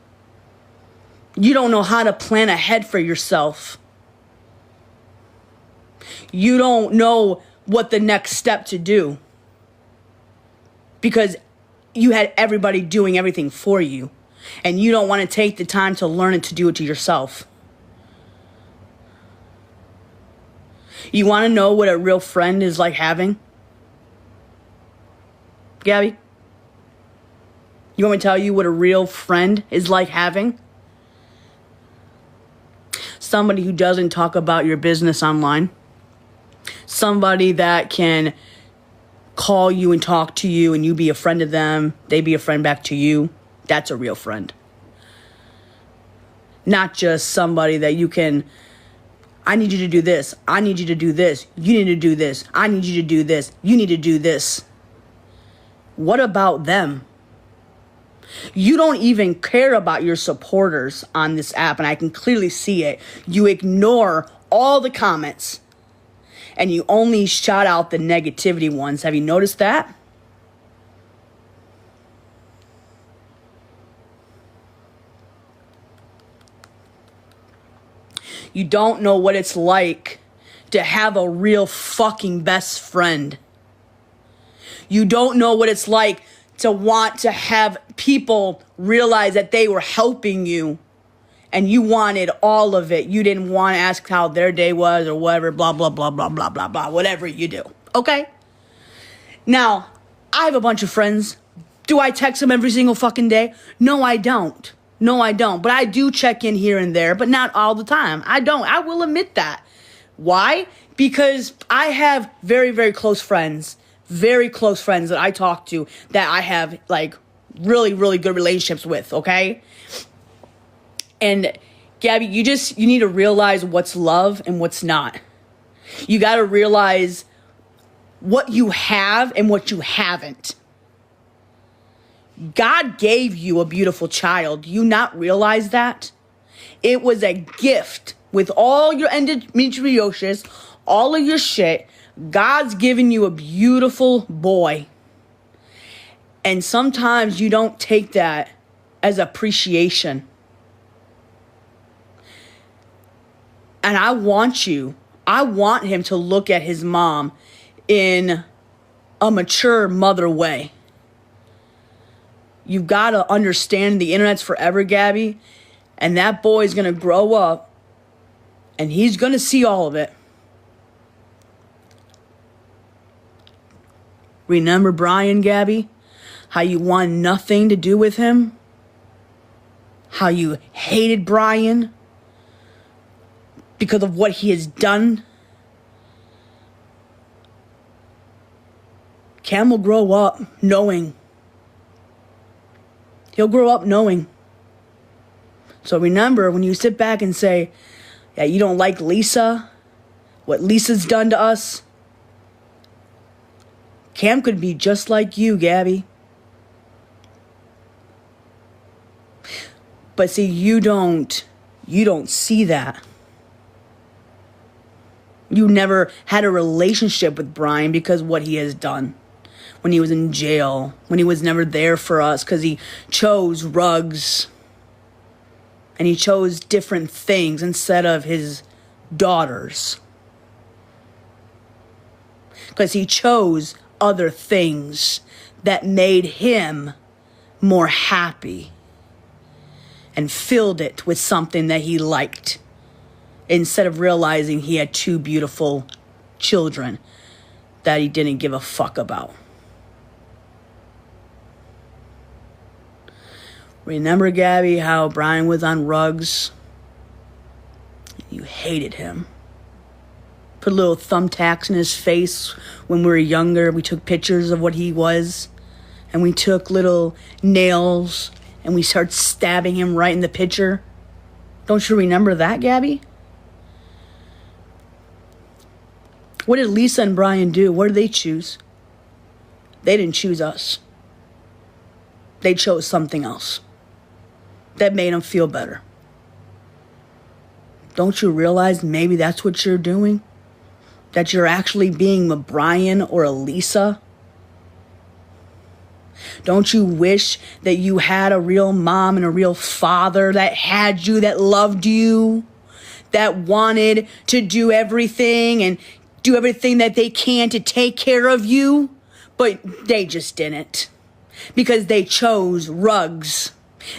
You don't know how to plan ahead for yourself. You don't know what the next step to do. Because you had everybody doing everything for you. And you don't want to take the time to learn and to do it to yourself. You want to know what a real friend is like having? Gabby? You want me to tell you what a real friend is like having? Somebody who doesn't talk about your business online. Somebody that can call you and talk to you and you be a friend to them. They be a friend back to you. That's a real friend. Not just somebody that you can... I need you to do this. I need you to do this. You need to do this. I need you to do this. You need to do this. What about them? You don't even care about your supporters on this app, and I can clearly see it. You ignore all the comments, and you only shout out the negativity ones. Have you noticed that? You don't know what it's like to have a real fucking best friend. You don't know what it's like to want to have people realize that they were helping you and you wanted all of it. You didn't want to ask how their day was or whatever, blah, blah, blah, blah, blah, blah, blah, whatever you do. Okay? Now, I have a bunch of friends. Do I text them every single fucking day? No, I don't. No, I don't. But I do check in here and there, but not all the time. I don't. I will admit that. Why? Because I have very, very close friends that I talk to that I have like really, really good relationships with, okay? And Gabby, you need to realize what's love and what's not. You got to realize what you have and what you haven't. God gave you a beautiful child. Do you not realize that? It was a gift with all your endometriosis, all of your shit. God's given you a beautiful boy. And sometimes you don't take that as appreciation. And I want him to look at his mom in a mature mother way. You've got to understand the internet's forever, Gabby. And that boy's going to grow up and he's going to see all of it. Remember Brian, Gabby? How you wanted nothing to do with him? How you hated Brian because of what he has done? Cam will grow up knowing. He'll grow up knowing. So remember, when you sit back and say, yeah, you don't like Lisa, what Lisa's done to us, Cam could be just like you, Gabby. But see, you don't see that. You never had a relationship with Brian because of what he has done. When he was in jail, when he was never there for us because he chose rugs and he chose different things instead of his daughters. Because he chose other things that made him more happy and filled it with something that he liked instead of realizing he had two beautiful children that he didn't give a fuck about. Remember, Gabby, how Brian was on rugs? You hated him. Put little thumbtacks in his face when we were younger. We took pictures of what he was. And we took little nails and we started stabbing him right in the picture. Don't you remember that, Gabby? What did Lisa and Brian do? What did they choose? They didn't choose us. They chose something else that made them feel better. Don't you realize maybe that's what you're doing? That you're actually being a Brian or a Lisa? Don't you wish that you had a real mom and a real father that had you, that loved you, that wanted to do everything and do everything that they can to take care of you? But they just didn't. Because they chose rugs.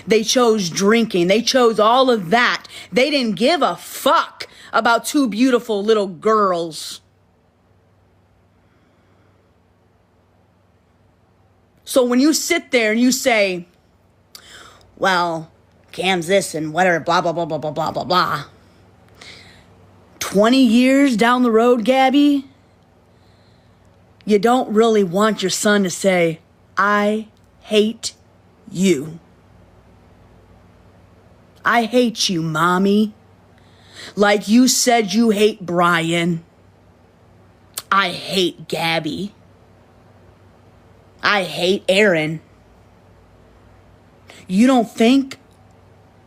They chose drinking. They chose all of that. They didn't give a fuck about two beautiful little girls. So when you sit there and you say, well, Cam's this and whatever, blah, blah, blah, blah, blah, blah, blah, blah. 20 years down the road, Gabby, you don't really want your son to say, I hate you. I hate you, Mommy. Like you said you hate Brian. I hate Gabby. I hate Aaron. You don't think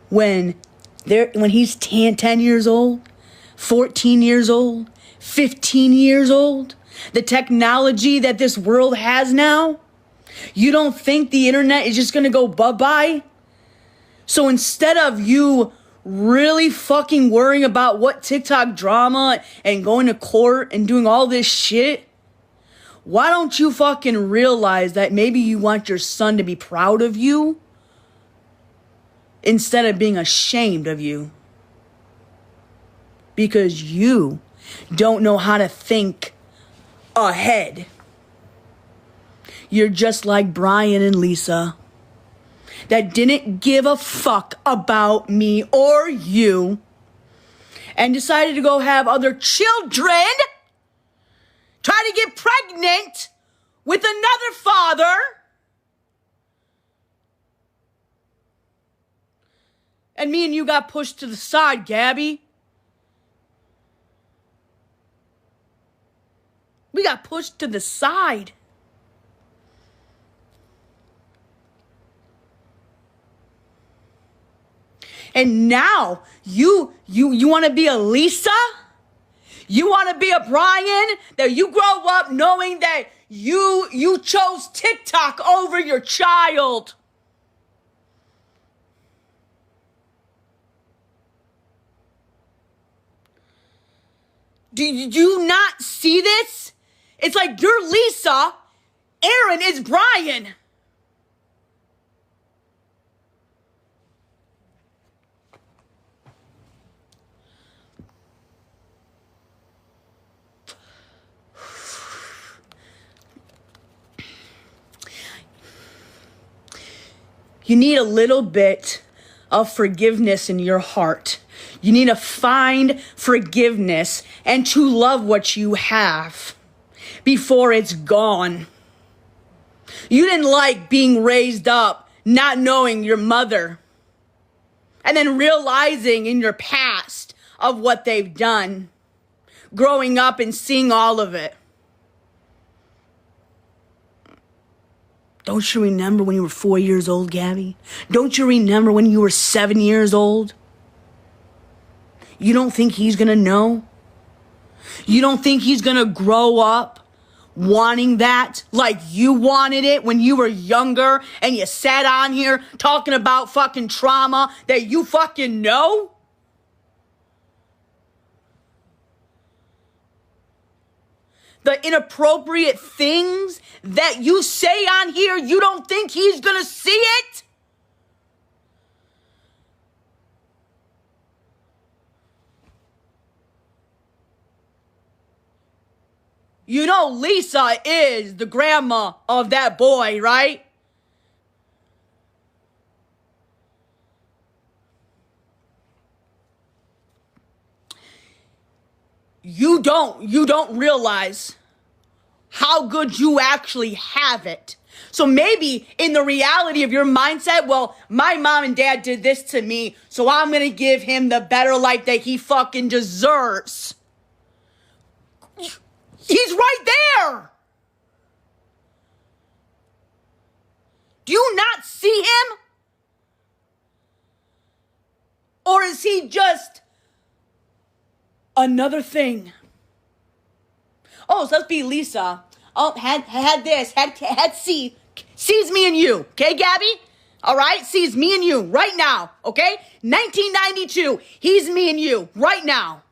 when he's 10 years old, 14 years old, 15 years old, the technology that this world has now, you don't think the internet is just going to go bye-bye? So instead of you really fucking worrying about what TikTok drama and going to court and doing all this shit, why don't you fucking realize that maybe you want your son to be proud of you instead of being ashamed of you? Because you don't know how to think ahead. You're just like Brian and Lisa that didn't give a fuck about me or you and decided to go have other children, try to get pregnant with another father, and me and you got pushed to the side, Gabby. We got pushed to the side. And now you want to be a Lisa? You want to be a Brian? That you grow up knowing that you chose TikTok over your child. Do you not see this? It's like you're Lisa, Aaron is Brian. You need a little bit of forgiveness in your heart. You need to find forgiveness and to love what you have before it's gone. You didn't like being raised up, not knowing your mother, and then realizing in your past of what they've done, growing up and seeing all of it. Don't you remember when you were 4 years old, Gabby? Don't you remember when you were 7 years old? You don't think he's gonna know? You don't think he's gonna grow up wanting that like you wanted it when you were younger and you sat on here talking about fucking trauma that you fucking know? The inappropriate things that you say on here, you don't think he's gonna see it? You know Lisa is the grandma of that boy, right? You don't realize how good you actually have it. So maybe in the reality of your mindset, well, my mom and dad did this to me, so I'm gonna give him the better life that he fucking deserves. He's right there. Do you not see him? Or is he just another thing? Oh, so let's be Lisa. Oh, had this, had C. C's me and you, okay, Gabby? All right, C's me and you right now, okay? 1992, he's me and you right now.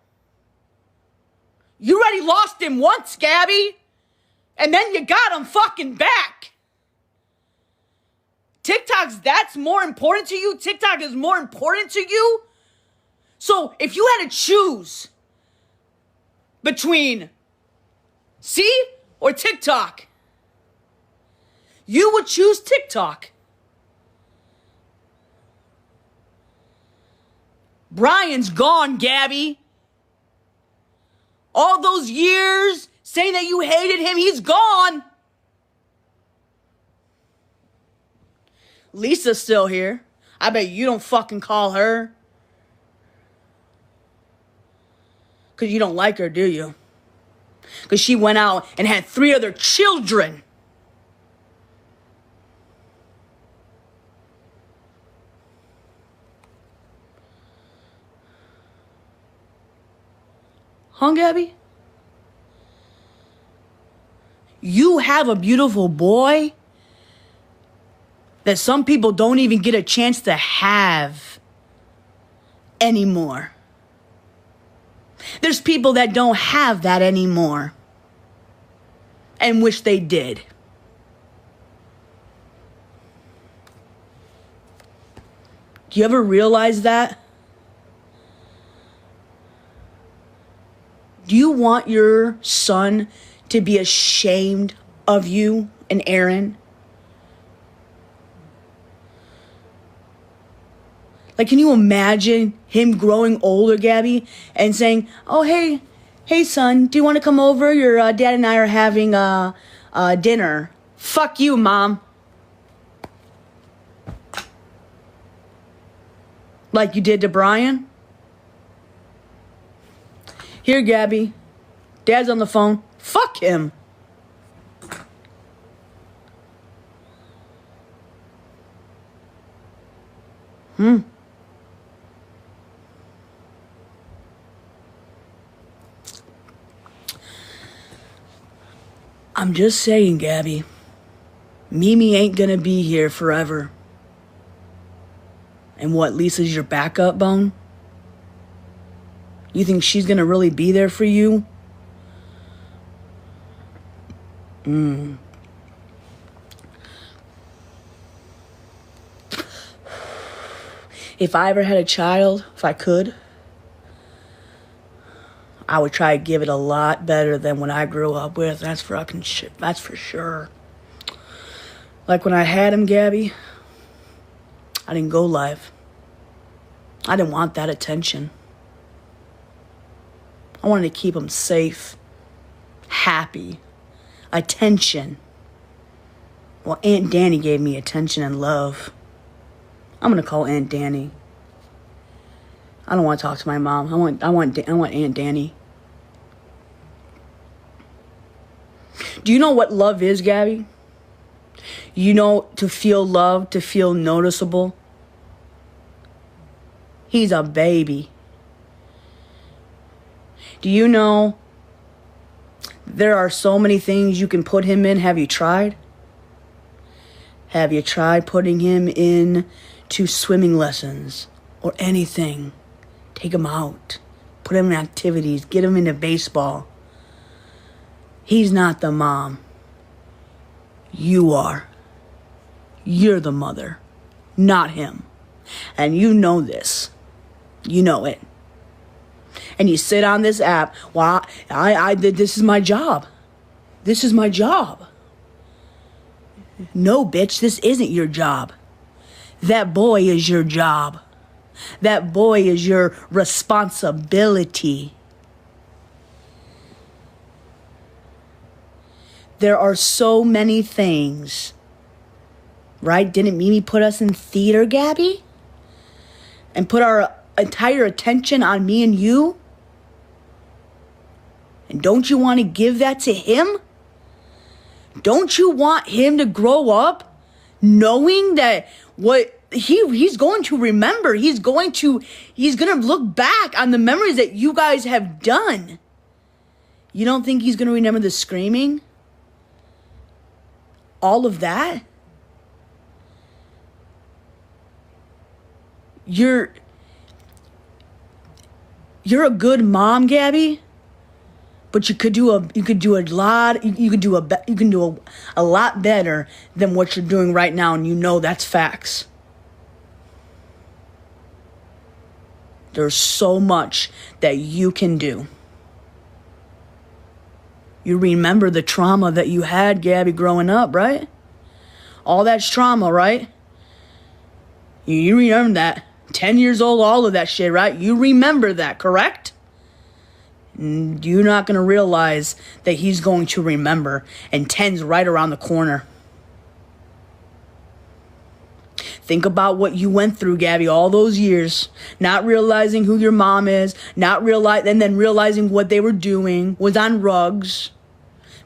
You already lost him once, Gabby. And then you got him fucking back. That's more important to you? TikTok is more important to you? So if you had to choose between C or TikTok, you would choose TikTok. Brian's gone, Gabby. All those years saying that you hated him, he's gone. Lisa's still here. I bet you don't fucking call her. Because you don't like her, do you? Because she went out and had 3 other children. Huh, Gabby? You have a beautiful boy that some people don't even get a chance to have. anymore. There's people that don't have that anymore and wish they did. Do you ever realize that? Do you want your son to be ashamed of you and Aaron? Like, can you imagine him growing older, Gabby, and saying, oh, hey, son, do you want to come over? Your dad and I are having dinner. Fuck you, Mom. Like you did to Brian? Here, Gabby. Dad's on the phone. Fuck him. I'm just saying, Gabby. Mimi ain't gonna be here forever. And what, Lisa's your backup bone? You think she's gonna really be there for you? If I ever had a child, if I could, I would try to give it a lot better than what I grew up with. That's fucking shit. That's for sure. Like when I had him, Gabby, I didn't go live. I didn't want that attention. I wanted to keep him safe, happy, attention. Well, Aunt Dani gave me attention and love. I'm gonna call Aunt Dani. I don't want to talk to my mom. I want Aunt Dani. Do you know what love is, Gabby? You know, to feel loved, to feel noticeable. He's a baby. Do you know there are so many things you can put him in? Have you tried? Have you tried putting him in to swimming lessons or anything? Take him out. Put him in activities. Get him into baseball. He's not the mom. You are. You're the mother, not him. And you know this. You know it. And you sit on this app. Well, this is my job. This is my job. No, bitch, this isn't your job. That boy is your job. That boy is your responsibility. There are so many things. Right? Didn't Mimi put us in theater, Gabby? And put our entire attention on me and you? And don't you want to give that to him? Don't you want him to grow up knowing that what he's going to remember? He's going to look back on the memories that you guys have done. You don't think he's going to remember the screaming? All of that? You're a good mom, Gabby, but you could do a lot better than what you're doing right now, and you know that's facts. There's so much that you can do. You remember the trauma that you had, Gabby, growing up, right? All that's trauma, right? You remember that. 10 years old, all of that shit, right? You remember that, correct? You're not going to realize that he's going to remember, and 10's right around the corner. Think about what you went through, Gabby, all those years, not realizing who your mom is, and then realizing what they were doing was on rugs,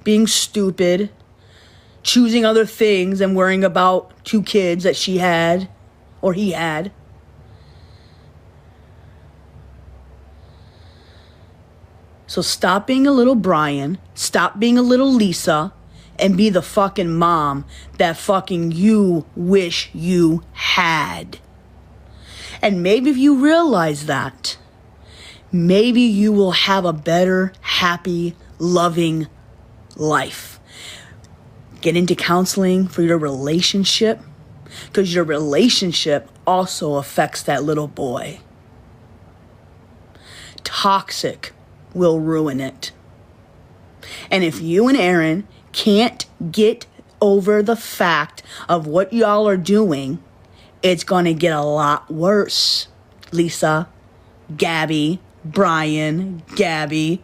being stupid, choosing other things and worrying about 2 kids that she had, or he had. So stop being a little Brian, stop being a little Lisa, and be the fucking mom that fucking you wish you had. And maybe if you realize that, maybe you will have a better, happy, loving life. Get into counseling for your relationship, because your relationship also affects that little boy. Toxic will ruin it. And if you and Aaron can't get over the fact of what y'all are doing, it's going to get a lot worse. Lisa, Gabby, Brian, Gabby.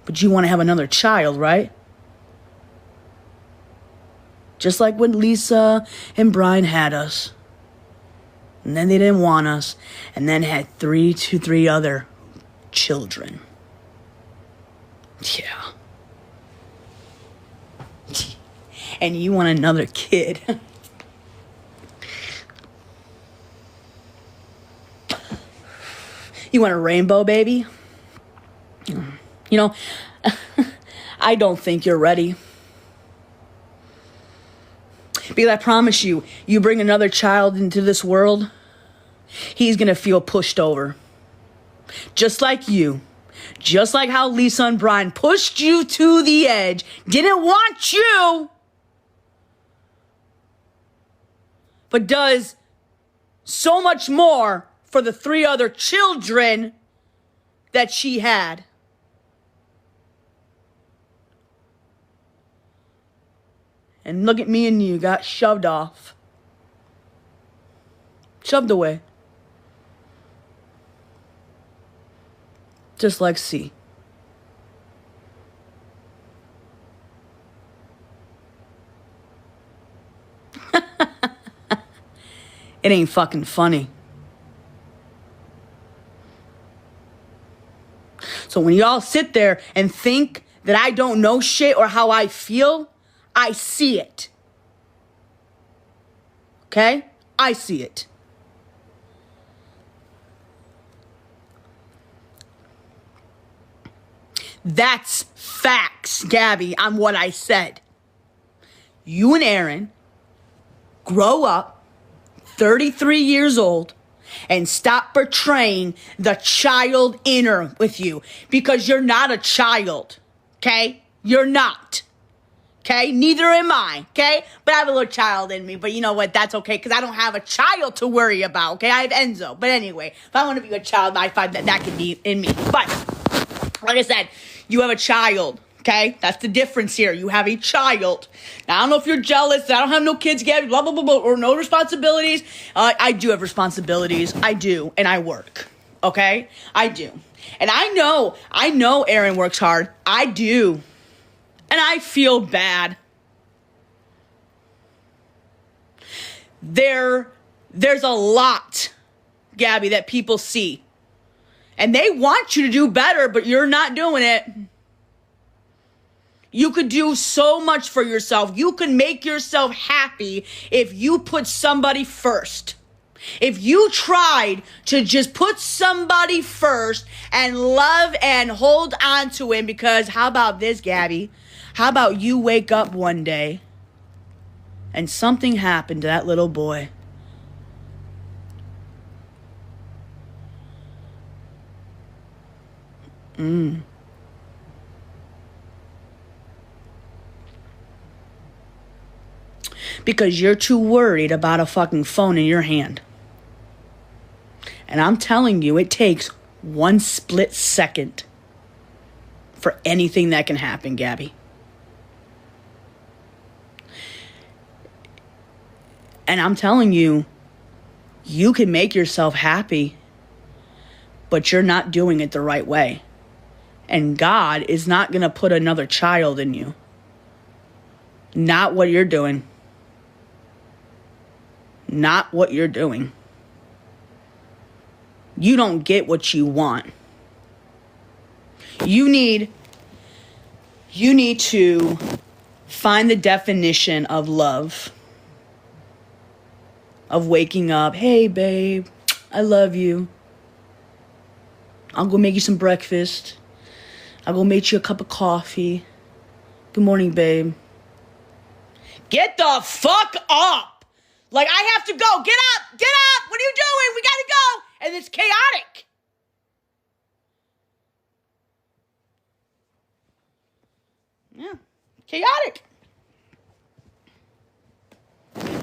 But you want to have another child, right? Just like when Lisa and Brian had us. And then they didn't want us. And then had three other children. Yeah. And you want another kid. You want a rainbow baby? You know, I don't think you're ready. Because I promise you, you bring another child into this world, he's going to feel pushed over. Just like you. Just like how Lisa and Brian pushed you to the edge, didn't want you, but does so much more for the 3 other children that she had. And look at me and you got shoved off. Shoved away. Just like C. It ain't fucking funny. So when y'all sit there and think that I don't know shit or how I feel, I see it. Okay? I see it. That's facts, Gabby, on what I said. You and Aaron grow up, 33 years old, and stop portraying the child inner with you, because you're not a child, okay? You're not, okay? Neither am I, okay? But I have a little child in me, but you know what? That's okay, because I don't have a child to worry about, okay? I have Enzo. But anyway, if I want to be a child, I find that could be in me. But, like I said, you have a child, okay? That's the difference here. You have a child. Now, I don't know if you're jealous. I don't have no kids yet, blah, blah, blah, blah, or no responsibilities. I do have responsibilities. I do, and I work, okay? I do. And I know Aaron works hard. I do. And I feel bad. There's a lot, Gabby, that people see. And they want you to do better, but you're not doing it. You could do so much for yourself. You could make yourself happy if you put somebody first. If you tried to just put somebody first and love and hold on to him, because how about this, Gabby? How about you wake up one day and something happened to that little boy? Because you're too worried about a fucking phone in your hand. And I'm telling you, it takes one split second for anything that can happen, Gabby. And I'm telling you, you can make yourself happy, but you're not doing it the right way. And God is not going to put another child in you. Not what you're doing. Not what you're doing. You don't get what you want. You need to find the definition of love. Of waking up, hey babe, I love you. I'll go make you some breakfast. I'll go make you a cup of coffee. Good morning, babe. Get the fuck up! Like, I have to go. Get up. What are you doing? We gotta go. And it's chaotic. Yeah, chaotic.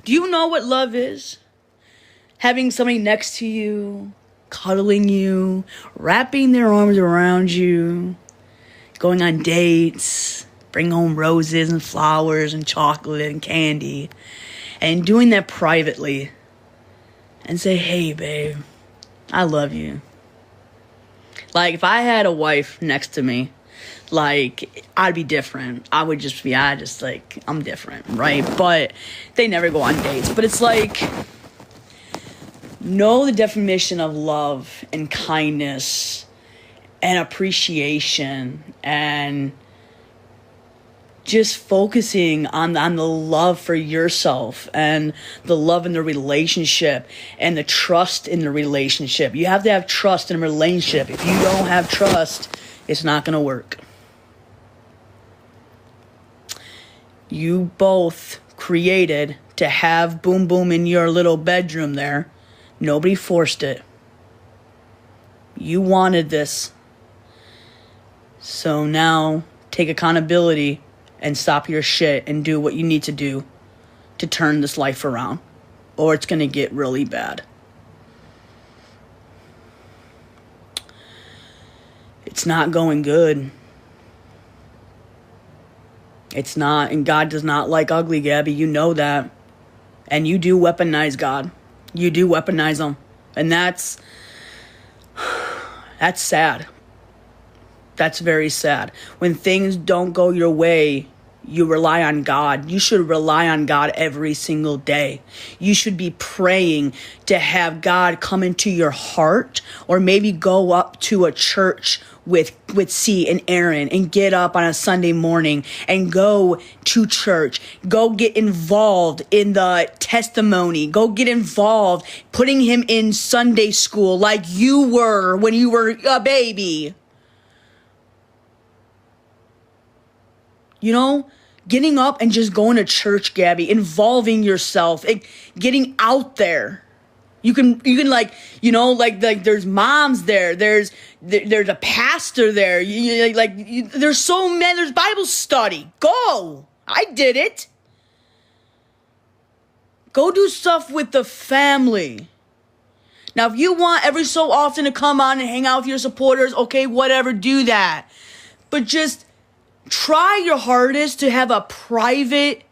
Do you know what love is? Having somebody next to you, cuddling you, wrapping their arms around you, going on dates, bring home roses and flowers and chocolate and candy, and doing that privately and say, hey, babe, I love you. Like, if I had a wife next to me, like, I'd be different. I'm different, right? But they never go on dates. But it's like, know the definition of love and kindness and appreciation and just focusing on the love for yourself and the love in the relationship and the trust in the relationship. You have to have trust in a relationship. If you don't have trust, it's not going to work. You both created to have Boom Boom in your little bedroom there. Nobody forced it. You wanted this. So now take accountability and stop your shit and do what you need to do to turn this life around, or it's going to get really bad. It's not going good. It's not, and God does not like ugly, Gabby. You know that. And you do weaponize God. You do weaponize him. And that's sad. That's very sad. When things don't go your way, you rely on God. You should rely on God every single day. You should be praying to have God come into your heart, or maybe go up to a church with C and Aaron and get up on a Sunday morning and go to church. Go get involved in the testimony. Go get involved putting him in Sunday school like you were when you were a baby. You know, getting up and just going to church, Gabby, involving yourself, getting out there. You can like, you know, like there's moms there. There's a pastor there. There's so many. There's Bible study. Go. I did it. Go do stuff with the family. Now, if you want every so often to come on and hang out with your supporters, okay, whatever, do that. But just try your hardest to have a private,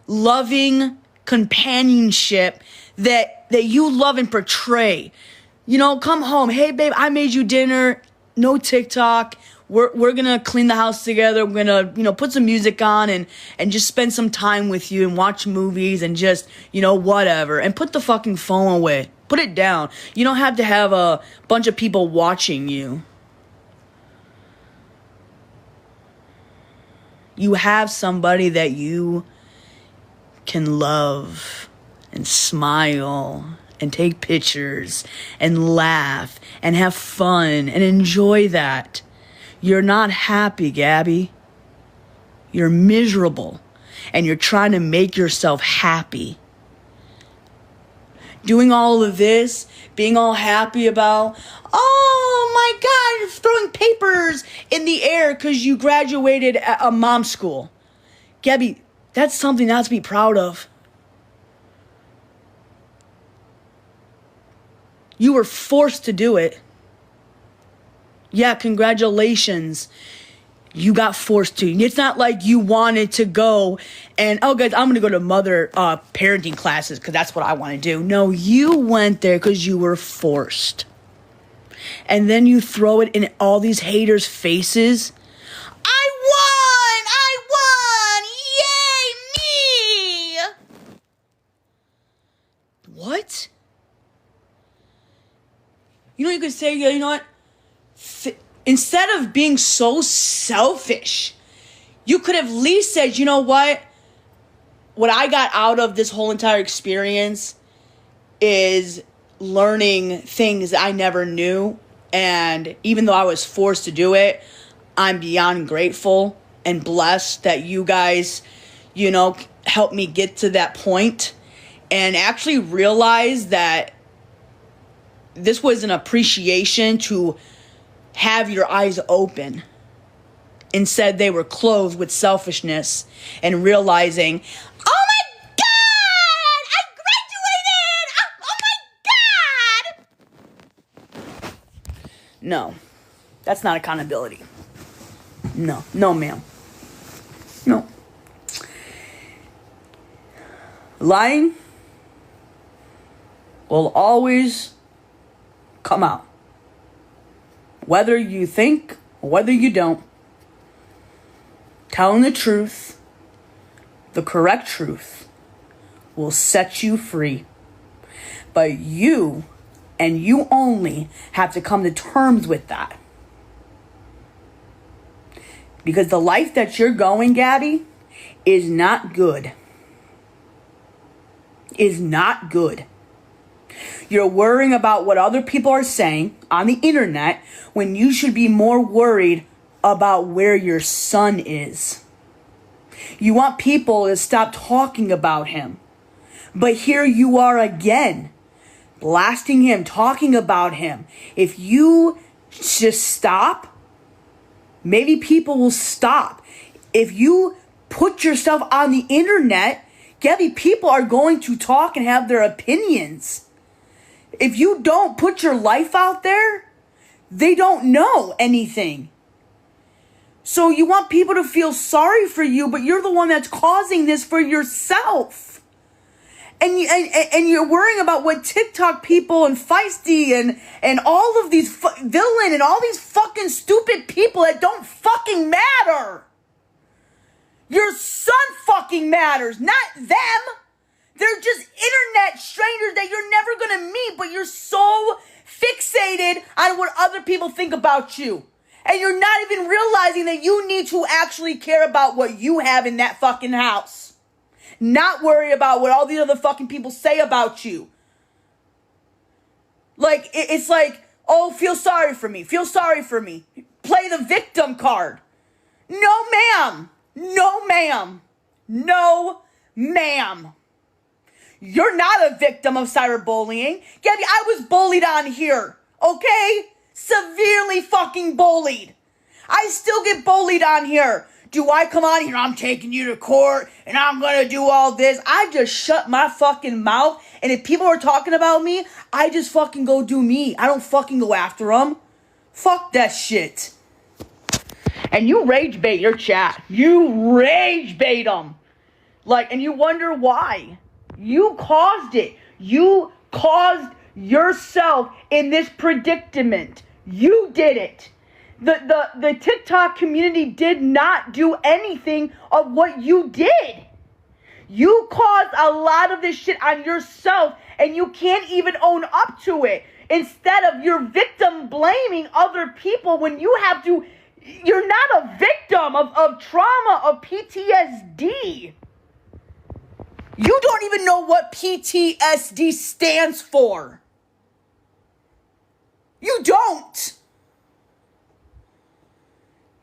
loving companionship that you love and portray. You know, come home. Hey, babe, I made you dinner. No TikTok. We're gonna clean the house together. We're gonna, you know, put some music on and just spend some time with you and watch movies and just, you know, whatever. And put the fucking phone away. Put it down. You don't have to have a bunch of people watching you. You have somebody that you can love and smile and take pictures and laugh and have fun and enjoy that. You're not happy, Gabby. You're miserable and you're trying to make yourself happy. Doing all of this, being all happy about, oh my God, you're throwing papers in the air because you graduated at a mom school. Gabby, that's something not to be proud of. You were forced to do it. Yeah, congratulations. You got forced to. It's not like you wanted to go and, oh, guys, I'm going to go to mother parenting classes because that's what I want to do. No, you went there because you were forced. And then you throw it in all these haters' faces. I won! Yay, me! What? You know, you could say, you know what? Instead of being so selfish, you could have at least said, you know what? What I got out of this whole entire experience is learning things I never knew. And even though I was forced to do it, I'm beyond grateful and blessed that you guys, you know, helped me get to that point. and actually realize that this was an appreciation to have your eyes open. Instead, they were closed with selfishness and realizing, oh my God, I graduated! Oh my God! No, that's not accountability. No, ma'am. No. Lying will always come out. Whether you think or whether you don't. Telling the truth, the correct truth, will set you free. But you, and you only, have to come to terms with that. Because the life that you're going, Gabby, is not good. Is not good. You're worrying about what other people are saying on the internet when you should be more worried about where your son is. You want people to stop talking about him. But here you are again, blasting him, talking about him. If you just stop, maybe people will stop. If you put yourself on the internet, Gabby, people are going to talk and have their opinions. If you don't put your life out there, they don't know anything. So you want people to feel sorry for you, but you're the one that's causing this for yourself. And you're worrying about what TikTok people and Feisty and all of these villain and all these fucking stupid people that don't fucking matter. Your son fucking matters, not them. They're just internet strangers that you're never gonna meet, but you're so fixated on what other people think about you. And you're not even realizing that you need to actually care about what you have in that fucking house. Not worry about what all the other fucking people say about you. Like, it's like, oh, feel sorry for me. Feel sorry for me. Play the victim card. No, ma'am. No, ma'am. No, ma'am. You're not a victim of cyberbullying. Gabby, I was bullied on here. Okay? Severely fucking bullied. I still get bullied on here. Do I come on here? I'm taking you to court and I'm gonna do all this. I just shut my fucking mouth. And if people are talking about me, I just fucking go do me. I don't fucking go after them. Fuck that shit. And you rage bait your chat. You rage bait them. Like, and you wonder why. You caused it. You caused yourself in this predicament. You did it. The TikTok community did not do anything of what you did. You caused a lot of this shit on yourself and you can't even own up to it. Instead of your victim blaming other people when you have to, you're not a victim of trauma, of PTSD. You don't even know what PTSD stands for. You don't.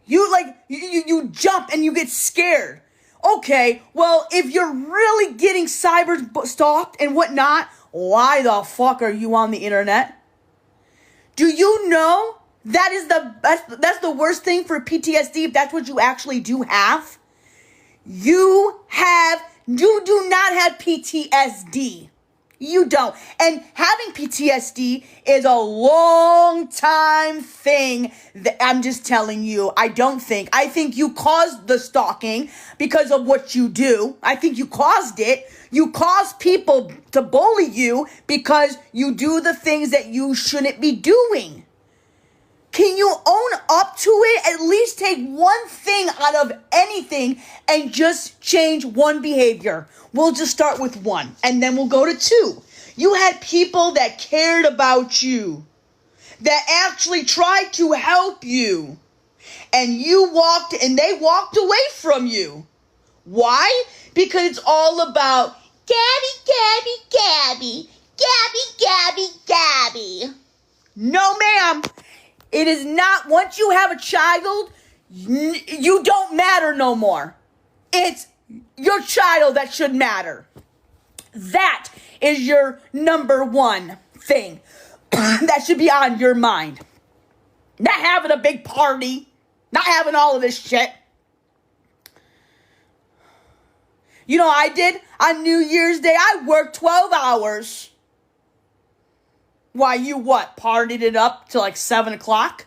You jump and you get scared. Okay, well, if you're really getting cyber stalked and whatnot, why the fuck are you on the internet? Do you know that's the worst thing for PTSD if that's what you actually do have? You do not have PTSD. You don't. And having PTSD is a long time thing that I'm just telling you. I think you caused the stalking because of what you do. I think you caused it. You cause people to bully you because you do the things that you shouldn't be doing. Can you own up to it? At least take one thing out of anything and just change one behavior. We'll just start with one and then we'll go to two. You had people that cared about you, that actually tried to help you, and they walked away from you. Why? Because it's all about Gabby. No, ma'am. It is not. Once you have a child, you don't matter no more. It's your child that should matter. That is your number one thing that should be on your mind. Not having a big party, not having all of this shit. You know what I did on New Year's Day? I worked 12 hours. Why, you what? Partied it up till like 7 o'clock?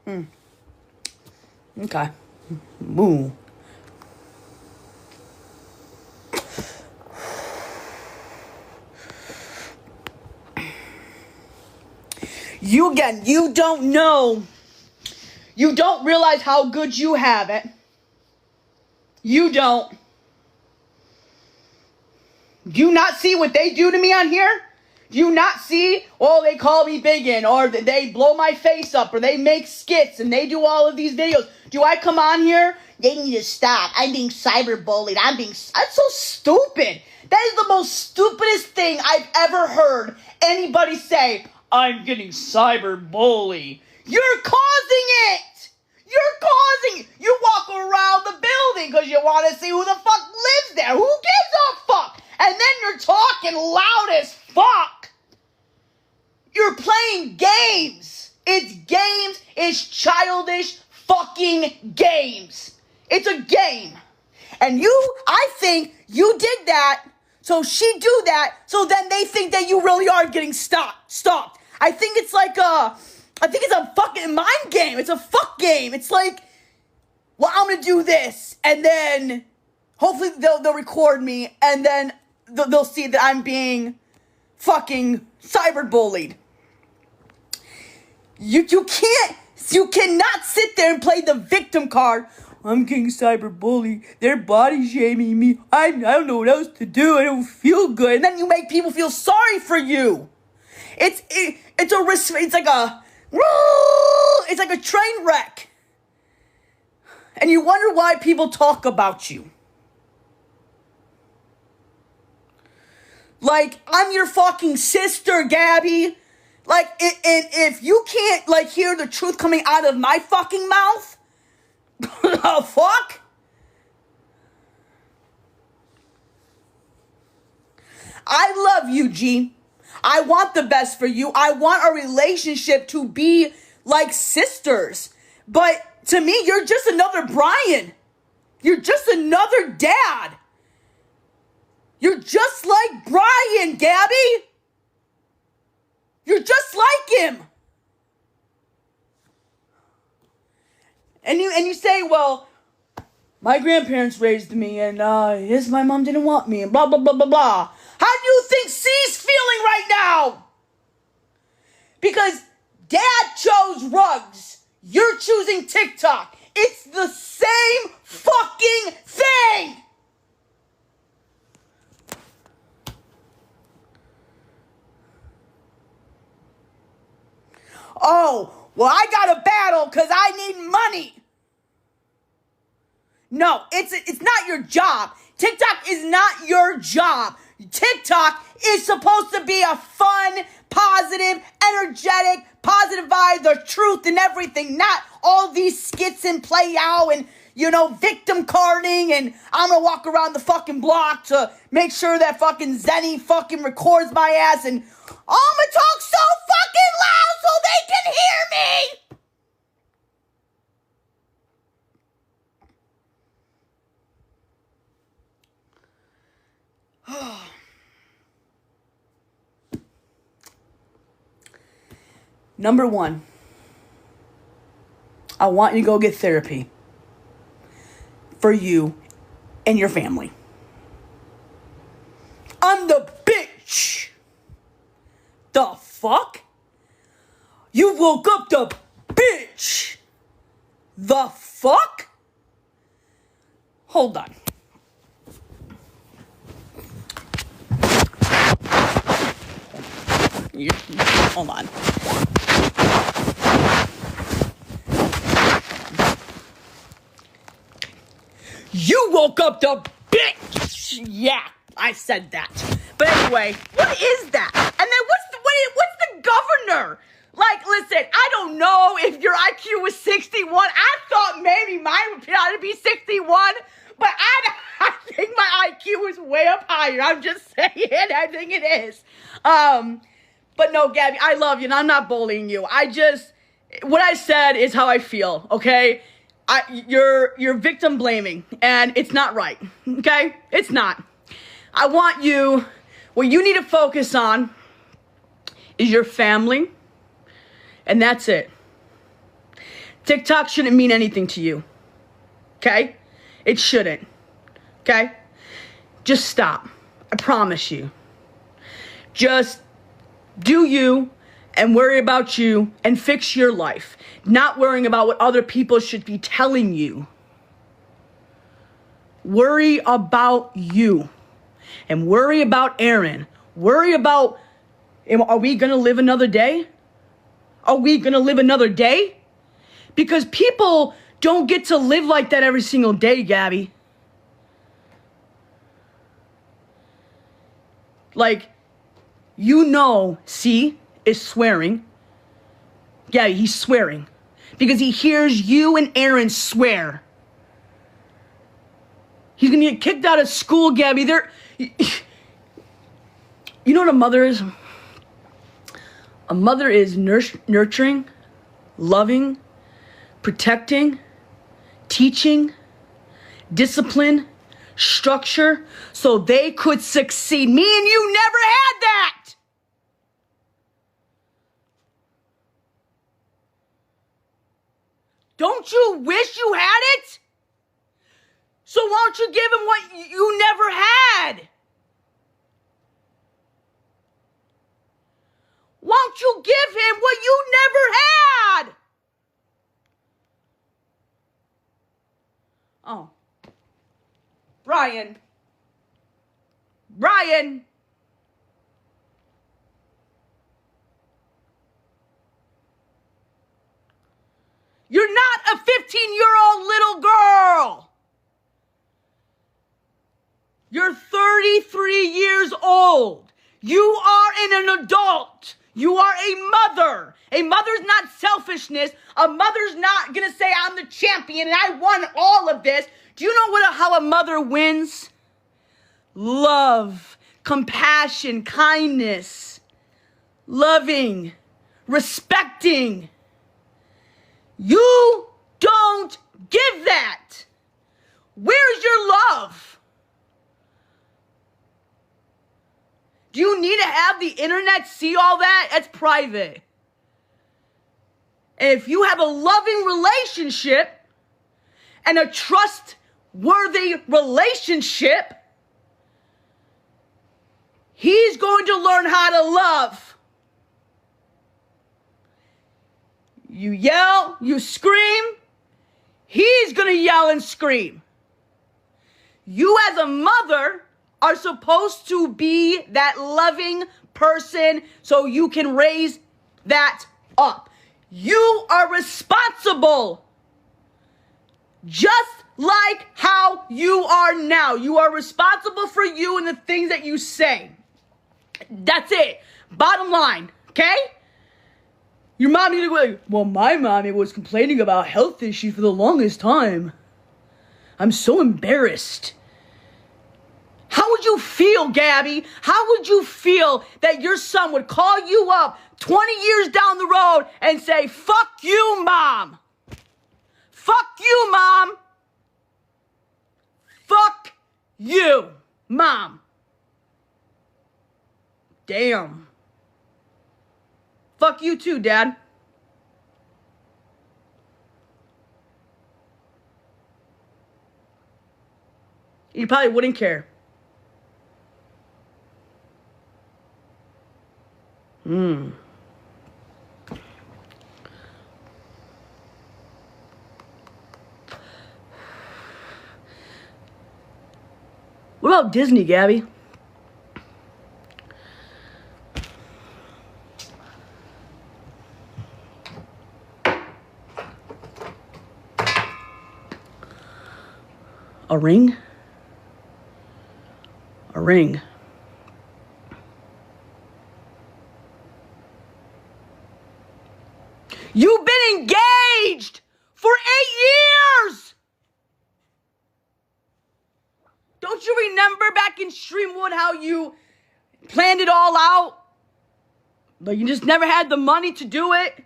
Okay. Moo. You don't know. You don't realize how good you have it. You don't. Do you not see what they do to me on here? Do you not see, oh, they call me biggin, or they blow my face up, or they make skits, and they do all of these videos. Do I come on here? They need to stop. I'm being cyberbullied. That's so stupid. That is the most stupidest thing I've ever heard anybody say. I'm getting cyberbullied. You're causing it. You're causing it. You walk around the building because you want to see who the fuck lives there. Who gives a fuck? And then you're talking loud as fuck. You're playing games. It's games. It's childish fucking games. It's a game. And I think you did that, so she do that, so then they think that you really are getting stopped. I think it's a fucking mind game. It's a fuck game. It's like, well, I'm gonna do this, and then hopefully they'll record me, and then they'll see that I'm being fucking cyberbullied. You cannot sit there and play the victim card. I'm getting cyberbullied. They're body shaming me. I don't know what else to do. I don't feel good. And then you make people feel sorry for you. It's like a train wreck. And you wonder why people talk about you. Like, I'm your fucking sister, Gabby. Like, if you can't, like, hear the truth coming out of my fucking mouth, the fuck? I love you, G. I want the best for you. I want our relationship to be like sisters. But to me, you're just another Brian. You're just another dad. You're just like Brian, Gabby. You're just like him. And you say, well, my grandparents raised me, and my mom didn't want me, and blah, blah, blah, blah, blah. How do you think C's feeling right now? Because Dad chose rugs. You're choosing TikTok. It's the same fucking thing. Oh, well, I got a battle because I need money. No, it's not your job. TikTok is not your job. TikTok is supposed to be a fun, positive, energetic, positive vibe, the truth and everything, not all these skits and play out and, victim carding, and I'm gonna walk around the fucking block to make sure that fucking Zenny fucking records my ass, and I'm gonna talk so fucking loud so they can hear me. Number one, I want you to go get therapy for you and your family. I'm the bitch. The fuck? You woke up the bitch. The fuck? Hold on. Hold on. You woke up the bitch. Yeah, I said that. But anyway, what is that? And then what's the governor? Like, listen, I don't know if your IQ was 61. I thought maybe mine would be 61, but I I think my IQ is way up higher. I'm just saying. I think it is. But no, Gabby, I love you, and I'm not bullying you. What I said is how I feel, okay? You're victim blaming, and it's not right, okay? It's not. What you need to focus on is your family, and that's it. TikTok shouldn't mean anything to you, okay? It shouldn't, okay? Just stop. I promise you. Just do you and worry about you and fix your life, not worrying about what other people should be telling you. Worry about you and worry about Aaron. Worry about, are we going to live another day? Are we going to live another day? Because people don't get to live like that every single day, Gabby. Like, C is swearing. Yeah, he's swearing. Because he hears you and Aaron swear. He's gonna get kicked out of school, Gabby. You know what a mother is? A mother is nurturing, loving, protecting, teaching, discipline, structure, so they could succeed. Me and you never had that. Don't you wish you had it? So why don't you give him what you never had? Why don't you give him what you never had? Oh. Brian. You're not a 15-year-old little girl. You're 33 years old. You are an adult. You are a mother. A mother's not selfishness. A mother's not going to say, I'm the champion and I won all of this. Do you know how a mother wins? Love, compassion, kindness, loving, respecting. You don't give that. Where's your love? Do you need to have the internet see all that? That's private. And if you have a loving relationship and a trustworthy relationship, he's going to learn how to love. You yell, you scream, he's going to yell and scream. You as a mother are supposed to be that loving person so you can raise that up. You are responsible. Just like how you are now. You are responsible for you and the things that you say. That's it. Bottom line, okay? Your mommy was like, well, my mommy was complaining about health issues for the longest time. I'm so embarrassed. How would you feel, Gabby? How would you feel that your son would call you up 20 years down the road and say, fuck you, Mom. Fuck you, Mom. Fuck you, Mom. Damn. Fuck you too, Dad. You probably wouldn't care. What about Disney, Gabby? A ring? A ring. You've been engaged for 8 years! Don't you remember back in Streamwood how you planned it all out, but you just never had the money to do it?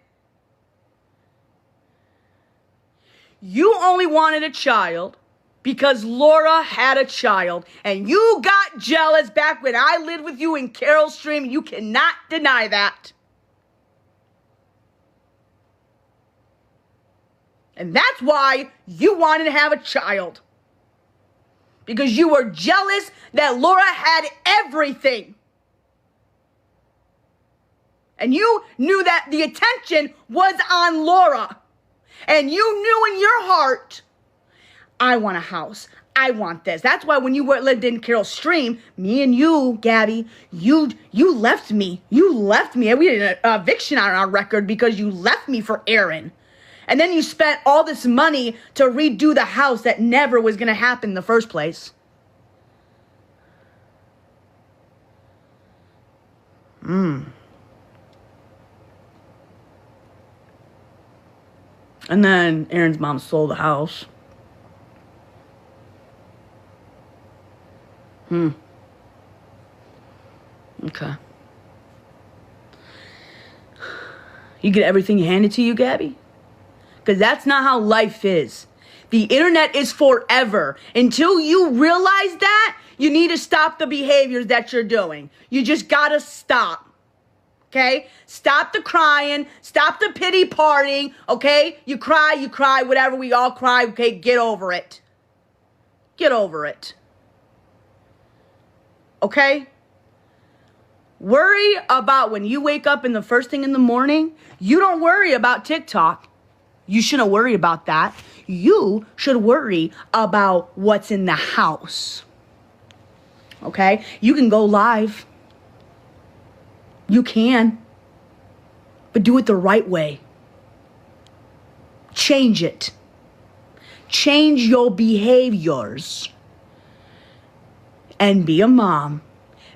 You only wanted a child because Laura had a child, and you got jealous back when I lived with you in Carroll Stream. You cannot deny that. And that's why you wanted to have a child. Because you were jealous that Laura had everything. And you knew that the attention was on Laura. And you knew in your heart, I want a house. I want this. That's why when you lived in Carroll Stream, me and you, Gabby, you left me. You left me. We had an eviction on our record because you left me for Aaron. And then you spent all this money to redo the house that never was going to happen in the first place. And then Aaron's mom sold the house. Okay. You get everything handed to you, Gabby? Because that's not how life is. The internet is forever. Until you realize that, you need to stop the behaviors that you're doing. You just gotta stop. Okay? Stop the crying. Stop the pity partying. Okay? You cry, whatever. We all cry. Okay? Get over it. Get over it. Okay? Worry about when you wake up in the first thing in the morning. You don't worry about TikTok. You shouldn't worry about that. You should worry about what's in the house. Okay? You can go live. You can. But do it the right way. Change it. Change your behaviors. And be a mom.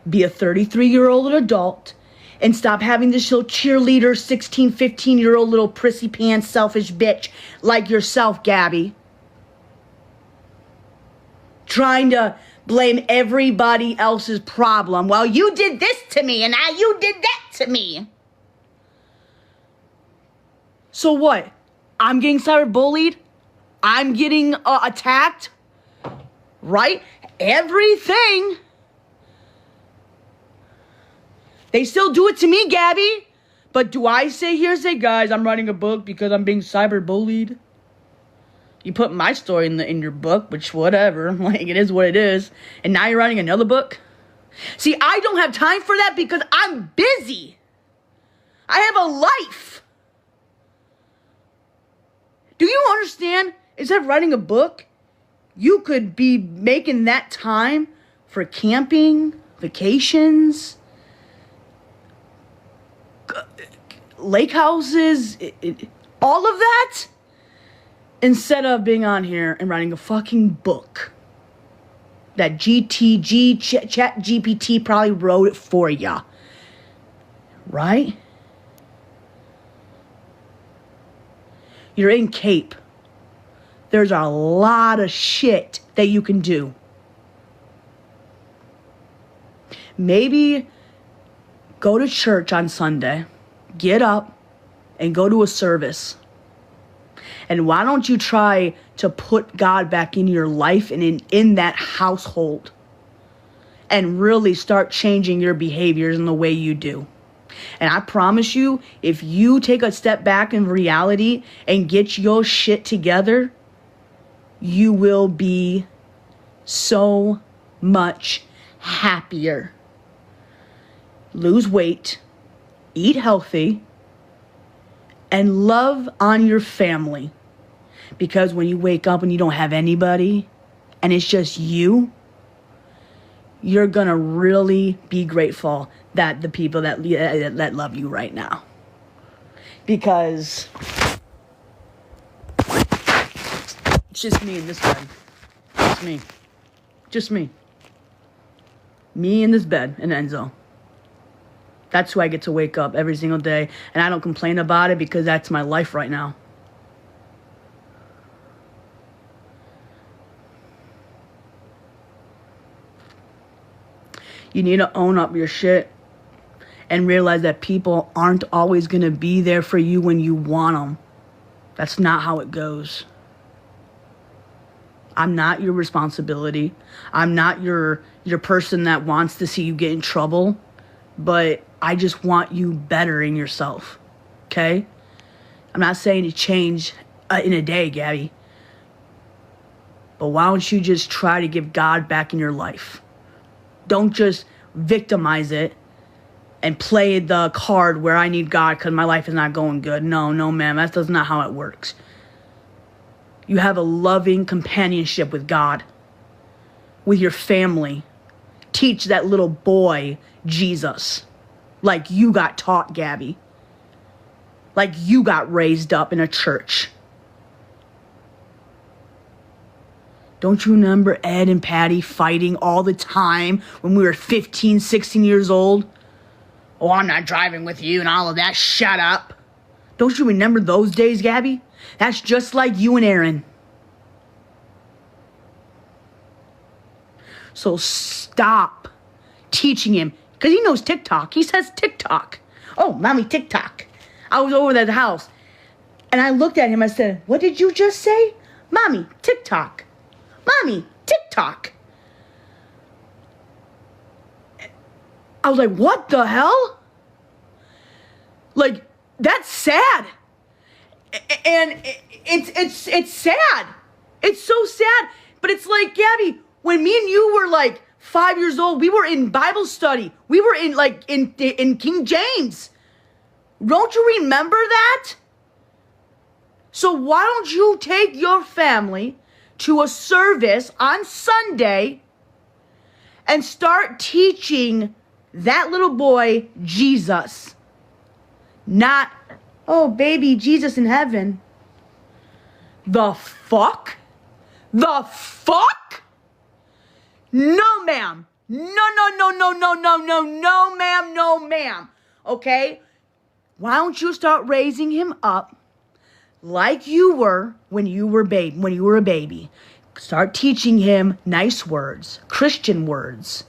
Be a 33-year-old adult. And stop having this little cheerleader, 16, 15-year-old little prissy pants, selfish bitch like yourself, Gabby. Trying to blame everybody else's problem. Well, you did this to me, and now you did that to me. So what? I'm getting cyberbullied? I'm getting attacked? Right? Everything. They still do it to me, Gabby. But do I say, guys, I'm writing a book because I'm being cyberbullied? You put my story in your book, which whatever. Like, it is what it is. And now you're writing another book? See, I don't have time for that because I'm busy. I have a life. Do you understand? Instead of writing a book, you could be making that time for camping, vacations, lake houses, all of that, instead of being on here and writing a fucking book that Chat GPT probably wrote it for ya. Right? You're in Cape. There's a lot of shit that you can do. Maybe go to church on Sunday. Get up and go to a service. And why don't you try to put God back in your life and in that household and really start changing your behaviors and the way you do. And I promise you, if you take a step back in reality and get your shit together, you will be so much happier. Lose weight, eat healthy, and love on your family. Because when you wake up and you don't have anybody and it's just you, you're gonna really be grateful that the people that love you right now. Because it's just me in this bed. Just me. Just me. Me in this bed in Enzo. That's who I get to wake up every single day. And I don't complain about it because that's my life right now. You need to own up your shit and realize that people aren't always going to be there for you when you want them. That's not how it goes. I'm not your responsibility. I'm not your person that wants to see you get in trouble. But I just want you better in yourself. Okay? I'm not saying to change in a day, Gabby. But why don't you just try to give God back in your life? Don't just victimize it and play the card where I need God because my life is not going good. No, ma'am. That's not how it works. You have a loving companionship with God, with your family. Teach that little boy Jesus like you got taught, Gabby. Like you got raised up in a church. Don't you remember Ed and Patty fighting all the time when we were 15, 16 years old? Oh, I'm not driving with you and all of that. Shut up. Don't you remember those days, Gabby? That's just like you and Aaron. So stop teaching him. Because he knows TikTok. He says TikTok. Oh, mommy, TikTok. I was over at the house. And I looked at him. I said, what did you just say? Mommy, TikTok. Mommy, TikTok. I was like, what the hell? Like, that's sad. And it's sad. It's so sad. But it's like, Gabby, when me and you were like 5 years old, we were in Bible study. We were in King James. Don't you remember that? So why don't you take your family to a service on Sunday and start teaching that little boy Jesus? Not, oh, baby Jesus in heaven. The fuck? The fuck? No, ma'am. No, ma'am, no, ma'am. Okay? Why don't you start raising him up like you were when you were a baby? Start teaching him nice words, Christian words.